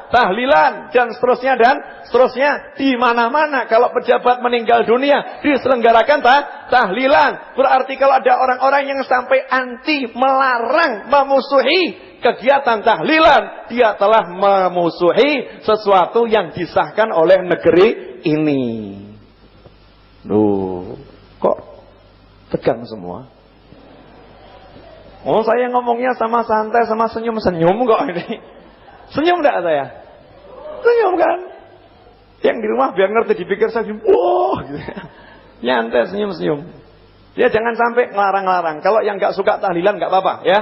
tahlilan dan seterusnya di mana-mana. Kalau pejabat meninggal dunia diselenggarakan tahlilan. Berarti kalau ada orang-orang yang sampai anti, melarang, memusuhi kegiatan tahlilan, dia telah memusuhi sesuatu yang disahkan oleh negeri ini. Loh, kok tegang semua? Oh, saya ngomongnya sama santai, sama senyum-senyum kok ini. Senyum enggak saya? Senyum kan? Yang di rumah biar ngerti dipikir saya senyum. Wah, gitu. Nyantai senyum-senyum. Ya jangan sampai ngelarang-larang. Kalau yang enggak suka tahlilan enggak apa-apa ya.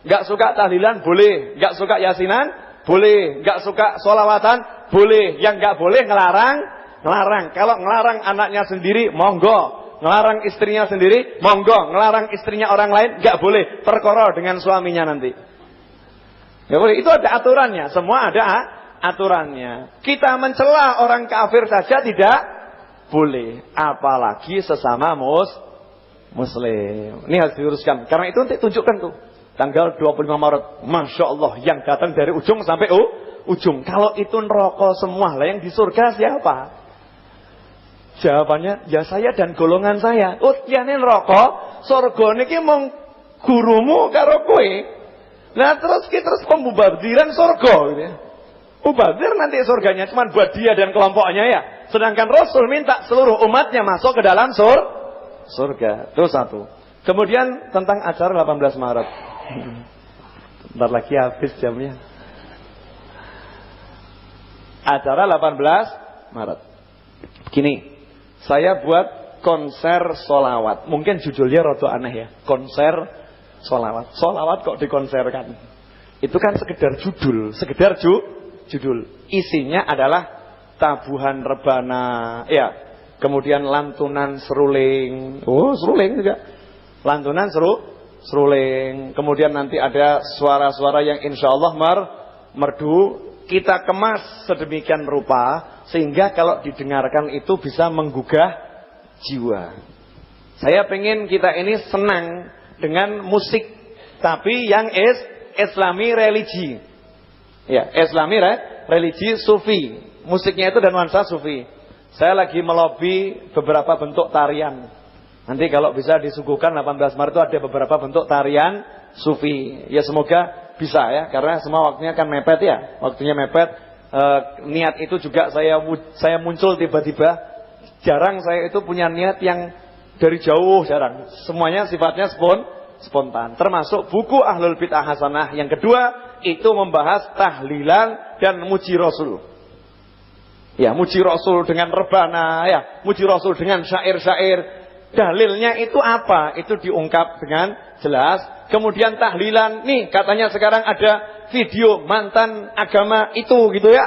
Enggak suka tahlilan boleh, enggak suka yasinan boleh, enggak suka sholawatan boleh. Yang enggak boleh ngelarang. Kalau ngelarang anaknya sendiri monggo, ngelarang istrinya sendiri monggo, ngelarang istrinya orang lain enggak boleh, perkara dengan suaminya nanti. Enggak boleh, itu ada aturannya, semua ada aturannya. Kita mencela orang kafir saja tidak boleh, apalagi sesama muslim. Ini harus diuruskan. Karena itu nanti tunjukkan tuh tanggal 25 Maret. Masya Allah, yang datang dari ujung sampai ujung. Kalau itu neraka semua, lah yang di surga siapa? Jawabannya, ya saya dan golongan saya. Utiane neraka, surga niki mung gurumu karo kowe. Nah terus pembubardiran surga gitu ya. Mubazir nanti surganya cuma buat dia dan kelompoknya ya. Sedangkan Rasul minta seluruh umatnya masuk ke dalam surga. Itu satu. Kemudian tentang acara 18 Maret. Bentar lagi habis jamnya. Acara 18 Maret. Gini, saya buat konser solawat. Mungkin judulnya rada aneh ya. Konser solawat. Solawat kok dikonserkan. Itu kan sekedar judul. Judul. Isinya adalah tabuhan rebana. Ya. Kemudian lantunan seruling. Oh, seruling juga. Lantunan seruling. Kemudian nanti ada suara-suara yang insya Allah merdu. Kita kemas sedemikian rupa sehingga kalau didengarkan itu bisa menggugah jiwa. Saya pengen kita ini senang dengan musik, tapi yang Islami religi. Ya, Islami religi sufi. Musiknya itu dan nuansa sufi. Saya lagi melobi beberapa bentuk tarian. Nanti kalau bisa disuguhkan 18 Maret itu ada beberapa bentuk tarian sufi. Ya semoga bisa ya, karena semua waktunya kan mepet ya. Waktunya mepet. Niat itu juga saya muncul tiba-tiba. Jarang saya itu punya niat yang dari jauh, jarang. Semuanya sifatnya spontan. Termasuk buku Ahlul Bid'ah Hasanah. Yang kedua itu membahas tahlilan dan muji Rasul. Ya, muji Rasul dengan rebana, ya, muji Rasul dengan syair-syair. Dalilnya itu apa? Itu diungkap dengan jelas. Kemudian tahlilan, nih katanya sekarang ada video mantan agama itu gitu ya.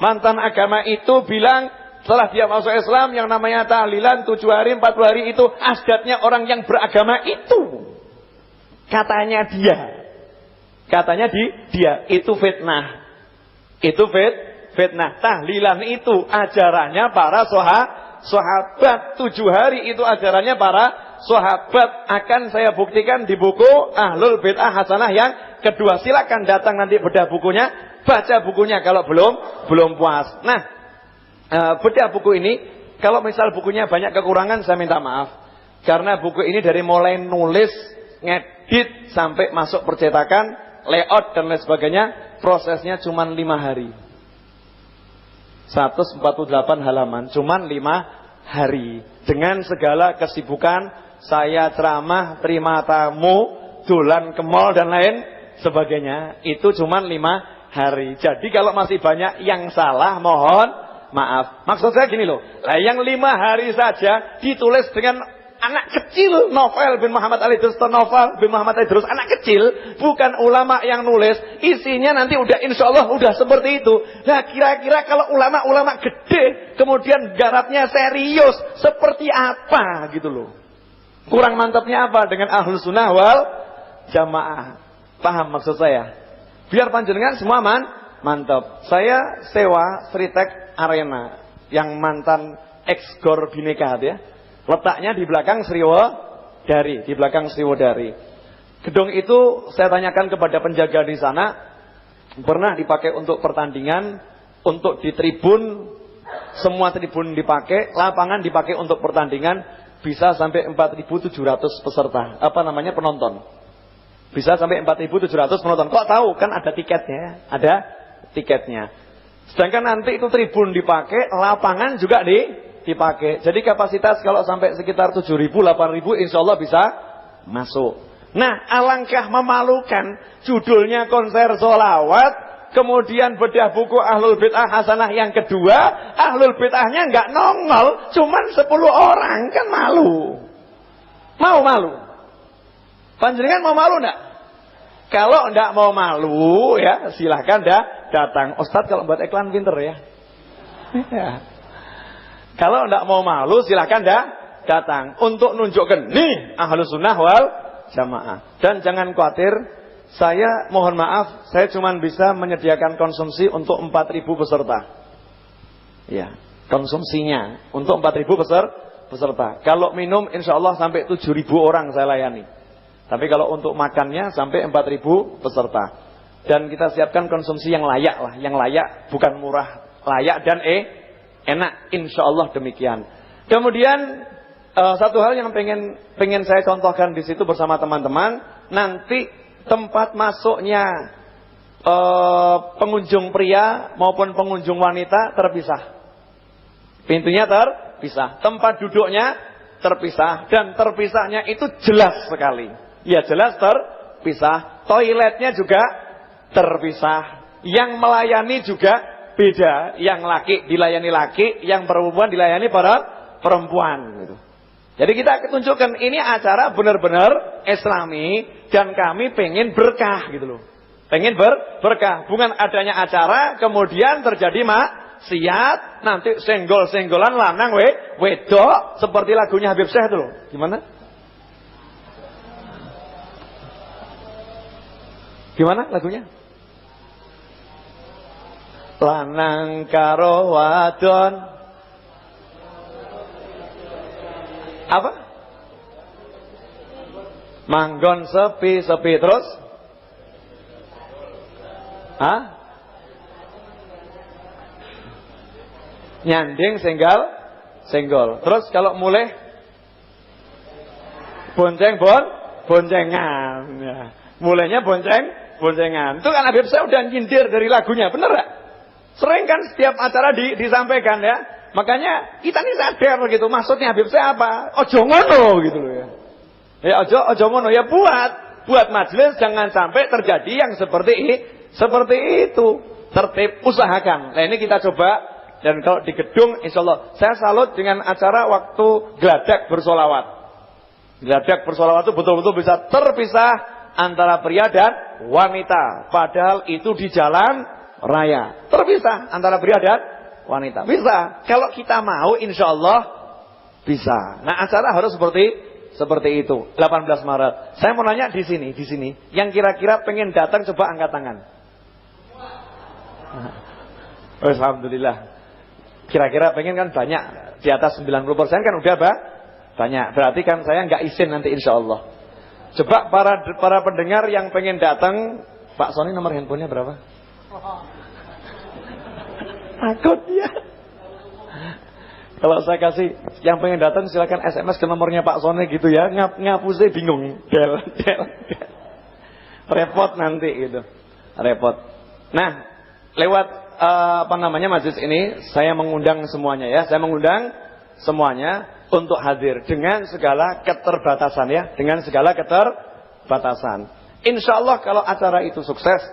Mantan agama itu bilang setelah dia masuk Islam yang namanya tahlilan 7 hari 40 hari itu adatnya orang yang beragama itu. Katanya dia. Katanya dia itu fitnah. Itu fitnah. Tahlilan itu ajarannya para sahabat. 7 hari itu ajarannya para sahabat. Akan saya buktikan di buku Ahlul Bid'ah Hasanah yang kedua. Silakan datang nanti bedah bukunya, baca bukunya kalau belum puas. Nah, bedah buku ini, kalau misal bukunya banyak kekurangan saya minta maaf. Karena buku ini dari mulai nulis, ngedit sampai masuk percetakan, layout dan lain sebagainya, prosesnya cuma 5 hari. 148 halaman, cuma 5 hari. Dengan segala kesibukan, saya ceramah, terima tamu, dolan ke mall dan lain sebagainya. Itu cuma 5 hari. Jadi kalau masih banyak yang salah, mohon maaf. Maksud saya gini loh, yang 5 hari saja ditulis dengan anak kecil, Novel bin Muhammad Al-Idrus, Novel bin Muhammad Al-Idrus, anak kecil, bukan ulama yang nulis. Isinya nanti udah insya Allah udah seperti itu. Nah kira-kira kalau ulama-ulama gede, kemudian garapnya serius, seperti apa gitu loh. Kurang mantapnya apa dengan Ahlus Sunnah wal Jamaah. Paham maksud saya? Biar panjenengan semua mantap. Saya sewa Sritek Arena yang mantan ex-gor Bhinneka ya. Letaknya di belakang Sriwodari, di belakang Sriwodari. Gedung itu saya tanyakan kepada penjaga di sana, pernah dipakai untuk pertandingan, untuk di tribun, semua tribun dipakai, lapangan dipakai untuk pertandingan, bisa sampai 4.700 peserta, penonton. Bisa sampai 4.700 penonton. Kok tahu? Kan ada tiketnya, ada tiketnya. Sedangkan nanti itu tribun dipakai, lapangan juga dipakai. Jadi kapasitas kalau sampai sekitar 7.000, 8.000 insya Allah bisa masuk. Nah, alangkah memalukan judulnya konser sholawat, kemudian bedah buku Ahlul Bid'ah Hasanah yang kedua, Ahlul Bid'ahnya nggak nongol, cuman 10 orang, kan malu. Malu. Panjenengan mau malu enggak? Kalau enggak mau malu ya, silahkan datang. Ustadz kalau buat iklan pinter ya. Ya. Kalau tidak mau malu silahkan datang untuk nunjukkan nih Ahlus Sunnah wal Jamaah. Dan jangan khawatir, saya mohon maaf, saya cuma bisa menyediakan konsumsi untuk 4.000 peserta. Ya, konsumsinya untuk 4.000 peserta. Kalau minum insya Allah sampai 7.000 orang saya layani. Tapi kalau untuk makannya sampai 4.000 peserta. Dan kita siapkan konsumsi yang layak lah, yang layak, bukan murah, layak dan enak, insya Allah demikian. Kemudian satu hal yang pengen saya contohkan di situ bersama teman-teman, nanti tempat masuknya pengunjung pria maupun pengunjung wanita terpisah. Pintunya terpisah, tempat duduknya terpisah, dan terpisahnya itu jelas sekali. Ya jelas terpisah. Toiletnya juga terpisah. Yang melayani juga beda, yang laki dilayani laki, yang perempuan dilayani para perempuan gitu. Jadi kita tunjukkan ini acara benar-benar Islami dan kami pengen berkah gitu loh. Pengen berkah, bukan adanya acara kemudian terjadi maksiat, nanti senggol-senggolan lanang wedok seperti lagunya Habib Syekh itu loh. Gimana lagunya? Lanang karo wadon. Apa? Manggon sepi-sepi terus? Hah? Nyanding senggol. Terus kalau mulai boncengan. Ya. Mulainya boncengan. Itu kan Habib saya udah nyindir dari lagunya, bener gak? Sering kan setiap acara disampaikan ya. Makanya kita nih sadar gitu. Maksudnya Habib saya apa? Ojo ngono gitu loh ya. Ya ojo ngono ya, buat majelis jangan sampai terjadi yang seperti itu. Tertib, usahakan. Nah ini kita coba. Dan kalau di gedung insya Allah saya salut dengan acara waktu geladak bersolawat. Geladak bersolawat itu betul-betul bisa terpisah antara pria dan wanita. Padahal itu di jalan raya. Terpisah antara pria dan wanita. Bisa. Kalau kita mau insya Allah bisa. Nah acara harus seperti itu. 18 Maret. Saya mau nanya di sini. Yang kira-kira pengen datang coba angkat tangan. Alhamdulillah. Kira-kira pengen kan banyak. Di atas 90% kan udah banyak. Berarti kan saya nggak izin nanti insya Allah. Coba para pendengar yang pengen datang. Pak Sony nomor handphonenya berapa? Takut ya. Kalau saya kasih yang pengen datang silakan SMS ke nomornya Pak Sony gitu ya. Ngapusnya bingung. Del. Repot nanti gitu. Repot. Nah, lewat majelis ini saya mengundang semuanya ya. Saya mengundang semuanya untuk hadir dengan segala keterbatasan ya. Dengan segala keterbatasan. Insya Allah kalau acara itu sukses,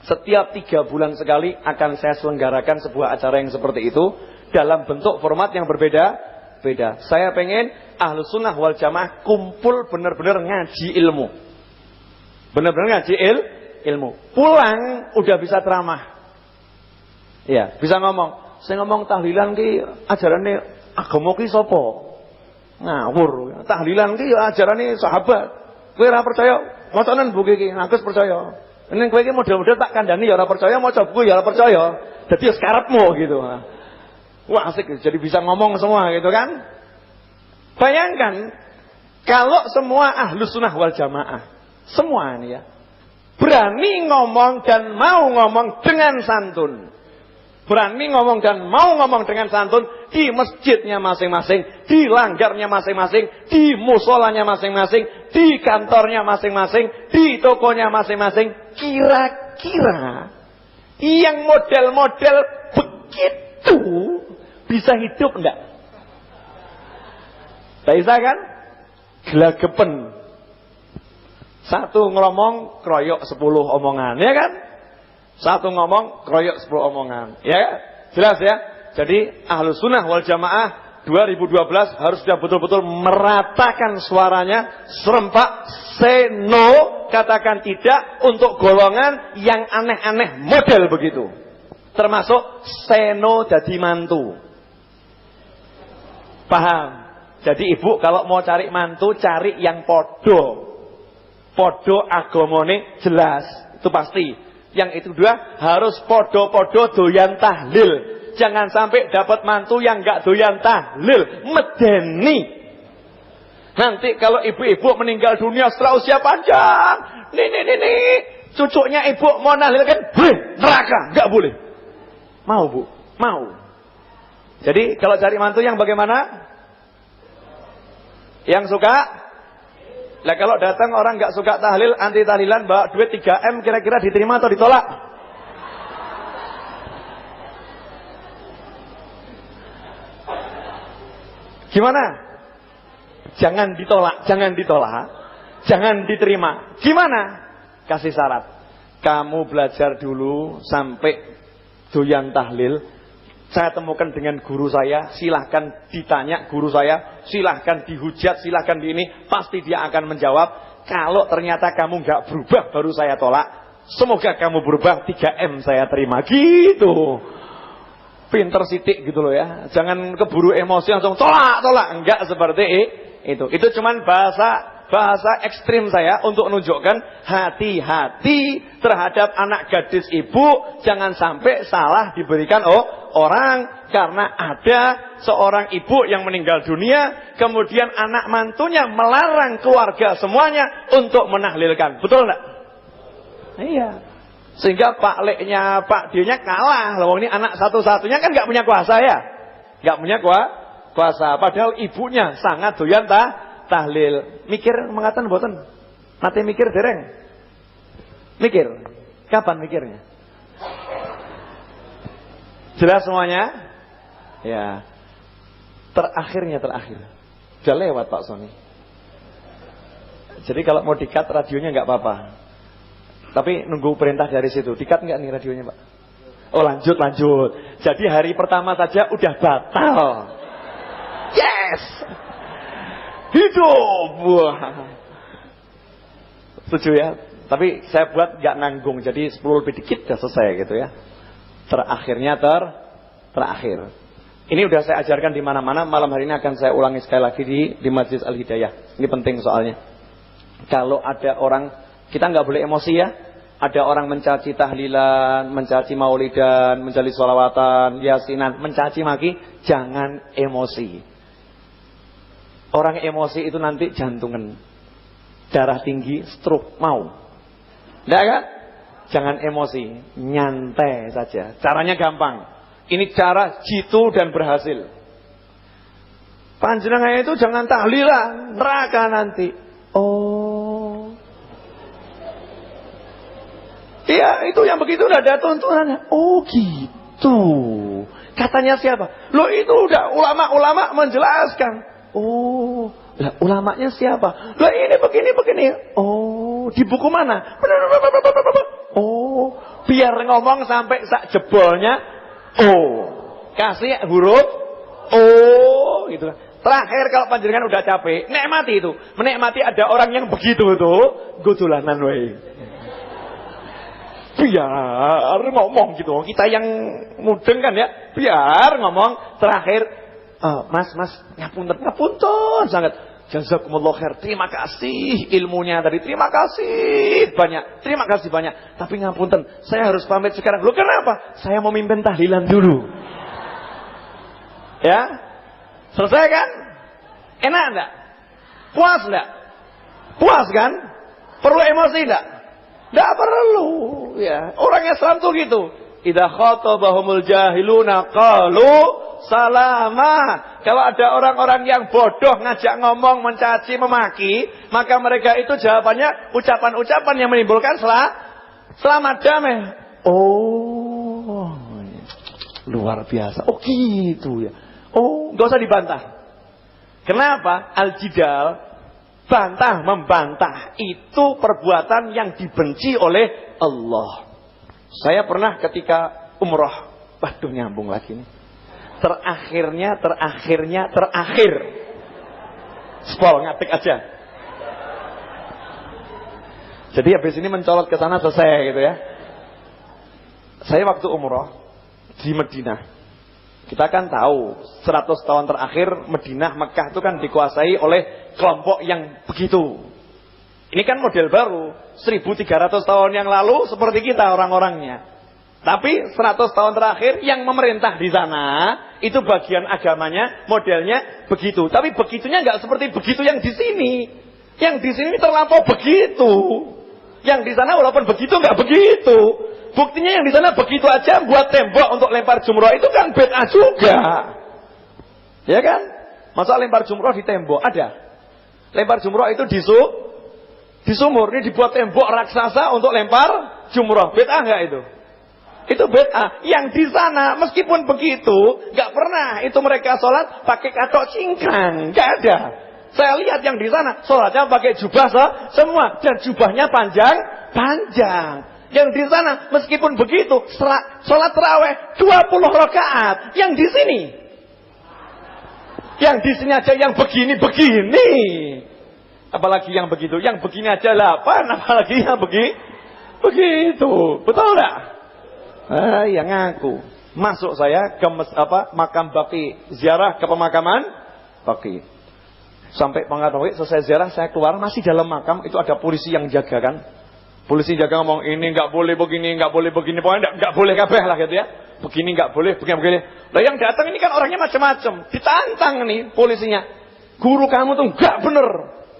setiap 3 bulan sekali akan saya selenggarakan sebuah acara yang seperti itu dalam bentuk format yang berbeda-beda. Saya pengen Ahlus Sunnah wal Jamaah kumpul benar-benar ngaji ilmu. Benar-benar ngaji ilmu. Pulang udah bisa ceramah. Ya, bisa ngomong. Saya ngomong tahlilan ki ajarane agama ki sapa? Ngawur. Tahlilan ki ajarane sahabat. Kowe ora percaya? Macanen buku iki, aku percaya. Ini kowe iki model-model tak kandhani ya ora percaya, maca buku ya ora percaya. Dadi wis karepmu gitu. Wah asik, jadi bisa ngomong semua gitu kan. Bayangkan kalau semua Ahlus Sunnah wal Jamaah, semua ini ya, berani ngomong dan mau ngomong dengan santun. Berani ngomong dan mau ngomong dengan santun di masjidnya masing-masing, di langgarnya masing-masing, di musolanya masing-masing, di kantornya masing-masing, di tokonya masing-masing. Kira-kira yang model-model begitu bisa hidup enggak? Tak bisa kan? Gelagepen. Satu ngomong kroyok 10 omongan, ya kan? Satu ngomong kroyok 10 omongan, ya? Jelas ya? Jadi Ahlus Sunnah wal Jamaah 2012 harus sudah betul-betul meratakan suaranya, serempak, say no, katakan tidak untuk golongan yang aneh-aneh model begitu. Termasuk say no jadi mantu. Paham? Jadi ibu kalau mau cari mantu cari yang podo agamane jelas, itu pasti. Yang itu dua harus podo-podo doyan tahlil. Jangan sampai dapat mantu yang enggak doyan tahlil, medeni. Nanti kalau ibu-ibu meninggal dunia setelah usia panjang, nih, cucunya ibu mau nahlil kan, neraka, enggak boleh. Mau bu, mau. Jadi kalau cari mantu yang bagaimana? Yang suka? Lah kalau datang orang nggak suka tahlil, anti tahlilan, bawa duit 3M, kira-kira diterima atau ditolak? Gimana? Jangan ditolak, jangan diterima. Gimana? Kasih syarat. Kamu belajar dulu sampai doyan tahlil. Saya temukan dengan guru saya, silahkan ditanya guru saya, silahkan dihujat, silahkan di ini, pasti dia akan menjawab. Kalau ternyata kamu nggak berubah, baru saya tolak. Semoga kamu berubah, 3M saya terima. Gitu. Pinter sitik gitu loh ya. Jangan keburu emosi langsung tolak. Enggak seperti itu. Itu cuman bahasa ekstrim saya untuk menunjukkan hati-hati terhadap anak gadis ibu. Jangan sampai salah diberikan orang. Karena ada seorang ibu yang meninggal dunia, kemudian anak mantunya melarang keluarga semuanya untuk menahlilkan. Betul enggak? Iya. Sehingga Pak Leknya, Pak D-nya kalah. Loh, ini anak satu-satunya kan enggak punya kuasa ya. Enggak punya kuasa. Padahal ibunya sangat doyan tahlil. Mikir mengatakan boten. Nanti mikir dereng. Mikir. Kapan mikirnya? Jelas semuanya? Ya. Terakhir. Sudah lewat Pak Sony. Jadi kalau mau di-cut radionya enggak apa-apa. Tapi nunggu perintah dari situ. Di-cut enggak nih radionya, Pak? Oh, lanjut. Jadi hari pertama saja udah batal. Yes. hidup. Wah. Setuju ya? Tapi saya buat nggak nanggung, jadi 10 lebih dikit udah selesai gitu ya. Terakhir. Ini udah saya ajarkan di mana-mana. Malam hari ini akan saya ulangi sekali lagi di Majelis Al-Hidayah. Ini penting soalnya. Kalau ada orang, kita nggak boleh emosi ya. Ada orang mencaci tahlilan, mencaci maulidan, mencaci sholawatan, yasinan, mencaci maki, jangan emosi. Orang emosi itu nanti jantungan, darah tinggi, stroke, mau. Enggak kan? Jangan emosi, nyantai saja. Caranya gampang. Ini cara jitu dan berhasil. Panjenengan itu jangan tahlilan, neraka nanti. Oh. Iya, itu yang begitu udah ada tuntunannya. Oh gitu. Katanya siapa? Loh itu udah ulama-ulama menjelaskan. Oh, lah ulamanya siapa? Lah ini begini. Oh, di buku mana? Oh, biar ngomong sampai sak jebolnya. Oh, kasih huruf oh gitu. Terakhir kalau panjenengan udah capek, nikmati itu. Menikmati ada orang yang begitu tuh, gudulanan wae. Biar ngomong gitu. Kita yang mudeng kan ya, biar ngomong terakhir. Mas, ngapunten sangat. Jazakumullah khair. Terima kasih ilmunya tadi. Terima kasih banyak. Tapi ngapunten, saya harus pamit sekarang. Loh kenapa? Saya mau mimpin tahlilan dulu. Ya? Selesai kan? Enak enggak? Puas enggak? Puas kan? Perlu emosi enggak? Enggak perlu, ya. Orang Islam tuh gitu. Idza khatabahumul jahiluna qalu salama. Kalau ada orang-orang yang bodoh ngajak ngomong, mencaci, memaki, maka mereka itu jawabannya ucapan-ucapan yang menimbulkan selamat damai. Oh, luar biasa. Oh gitu ya. Oh, enggak usah dibantah. Kenapa? Al-jidal, bantah membantah itu perbuatan yang dibenci oleh Allah. Saya pernah ketika umroh, waduh nyambung lagi nih. Terakhir. Spol ngatik aja. Jadi habis ini mencolot ke sana selesai gitu ya. Saya waktu umroh di Madinah. Kita kan tahu 100 tahun terakhir Madinah, Mekah itu kan dikuasai oleh kelompok yang begitu. Ini kan model baru, 1300 tahun yang lalu seperti kita orang-orangnya. Tapi 100 tahun terakhir yang memerintah di sana, itu bagian agamanya, modelnya begitu. Tapi begitunya nggak seperti begitu yang di sini. Yang di sini terlampau begitu. Yang di sana walaupun begitu nggak begitu. Buktinya yang di sana begitu aja buat tembok untuk lempar jumroh itu kan bid'ah juga. Ya kan? Masa lempar jumroh di tembok? Ada. Lempar jumroh itu di sumur, ini dibuat tembok raksasa untuk lempar jumroh. Bid'ah enggak itu? Itu bid'ah. Yang di sana meskipun begitu, enggak pernah itu mereka sholat pakai katok cingkrang, enggak ada. Saya lihat yang di sana sholatnya pakai jubah semua dan jubahnya panjang. Yang di sana meskipun begitu sholat tarawih 20 rakaat. Yang di sini aja yang begini. Apalagi yang begitu, yang begini aja 8, apalagi yang begitu. Betul enggak? Ya ngaku. Masuk saya ke makam Baqi, ziarah ke pemakaman Baqi. Sampai Pengatawi selesai ziarah saya keluar, masih dalam makam itu ada polisi yang jaga kan. Polisi jaga ngomong ini enggak boleh begini, pokoknya enggak boleh kabeh lah gitu ya. Begini enggak boleh, begini. Lah yang datang ini kan orangnya macam-macam. Ditantang nih polisinya. Guru kamu tuh enggak bener.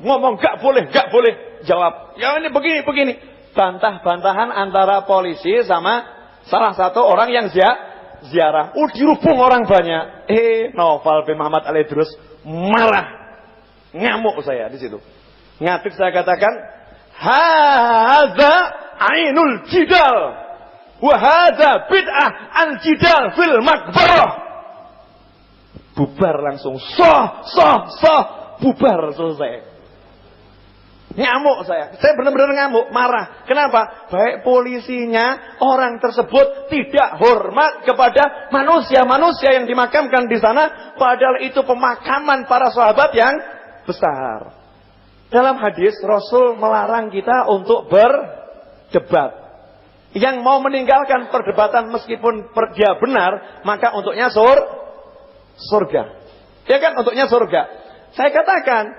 Ngomong enggak boleh. Jawab, ya ini begini. Bantah-bantahan antara polisi sama salah satu orang yang ziarah. Dirubung orang banyak. Novel bin Muhammad Al-Idrus marah. Ngamuk saya di situ. Ngatik saya katakan, hadza ainul jidal wa hadza bid'ah al-jidal fil makbarah. Bubar langsung. Bubar selesai. Ngamuk saya benar-benar ngamuk, marah. Kenapa? Baik polisinya, orang tersebut tidak hormat kepada manusia yang dimakamkan di sana, padahal itu pemakaman para sahabat yang besar. Dalam hadis Rasul melarang kita untuk berdebat. Yang mau meninggalkan perdebatan meskipun dia benar, maka untuknya surga. Ya kan, untuknya surga. Saya katakan,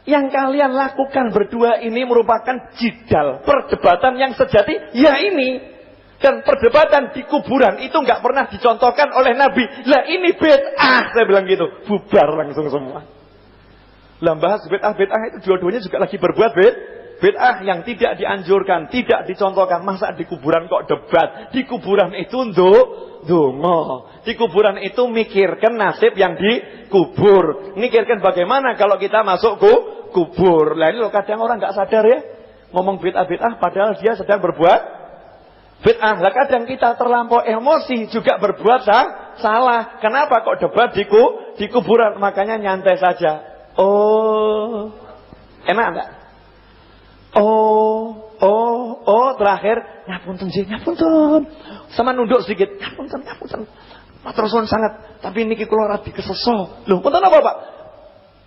yang kalian lakukan berdua ini merupakan jidal, perdebatan yang sejati, ya ini. Dan perdebatan di kuburan itu nggak pernah dicontohkan oleh Nabi. Lah ini bid'ah, saya bilang gitu. Bubar langsung semua. Lah bahas bid'ah itu dua-duanya juga lagi berbuat bid'ah yang tidak dianjurkan, tidak dicontohkan. Masa di kuburan kok debat? Di kuburan itu dongo. Di kuburan itu mikirkan nasib yang dikubur. Mikirkan bagaimana kalau kita masuk kubur. Lah ini loh kadang orang nggak sadar ya. Ngomong bid'ah padahal dia sedang berbuat bid'ah. Lah kadang kita terlampau emosi juga berbuat salah. Kenapa kok debat di kuburan? Makanya nyantai saja. Oh, enak enggak? Oh, terakhir ngapunten sih, ngapunten. Sama nunduk sedikit, ngapunten. Matur suwun sangat, tapi niki kula radi keseso. Loh, punten apa, Pak?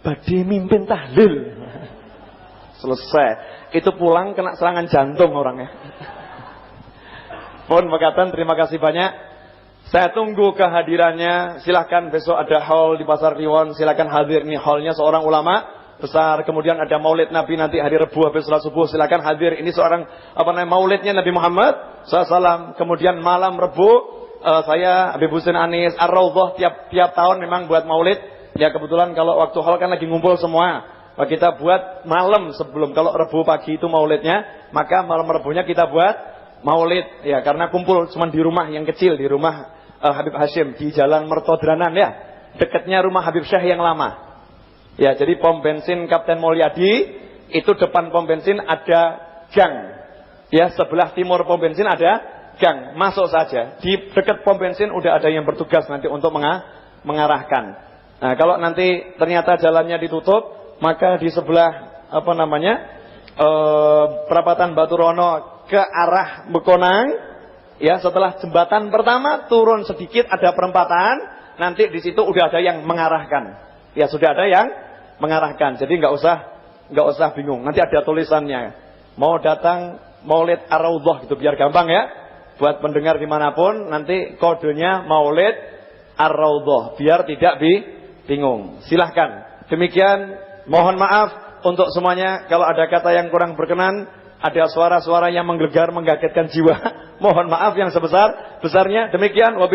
Badhe mimpin tahlil. Selesai. Itu pulang kena serangan jantung orangnya. Mohon makatan, terima kasih banyak. Saya tunggu kehadirannya. Silahkan besok ada hall di Pasar Kliwon. Silahkan hadir. Ini hallnya seorang ulama besar. Kemudian ada maulid Nabi nanti hari Rabu habis sholat subuh. Silahkan hadir. Ini seorang maulidnya Nabi Muhammad SAW. Kemudian malam Rabu saya Habib Husin Anis Ar-Raudhah tiap tahun memang buat maulid. Ya kebetulan kalau waktu hall kan lagi ngumpul semua. Kita buat malam sebelum. Kalau Rabu pagi itu maulidnya, maka malam Rabunya kita buat maulid, ya karena kumpul cuma di rumah yang kecil, di rumah Habib Hashim di Jalan Mertodranan ya, dekatnya rumah Habib Syekh yang lama. Ya, jadi pom bensin Kapten Mulyadi itu depan pom bensin ada gang. Ya, sebelah timur pom bensin ada gang. Masuk saja. Di dekat pom bensin udah ada yang bertugas nanti untuk mengarahkan. Nah, kalau nanti ternyata jalannya ditutup, maka di sebelah perapatan Batu Rono ke arah Bekonang, ya setelah jembatan pertama turun sedikit ada perempatan, nanti di situ udah ada yang mengarahkan. Ya sudah ada yang mengarahkan, jadi nggak usah bingung. Nanti ada tulisannya, mau datang Maulid Ar-Raudhah gitu biar gampang ya. Buat pendengar dimanapun nanti kodenya Maulid Ar-Raudhah biar tidak bingung. Silahkan. Demikian, mohon maaf untuk semuanya kalau ada kata yang kurang berkenan. Ada suara-suara yang menggelegar, menggagetkan jiwa. Mohon maaf yang sebesar-besarnya. Demikian, wabillahi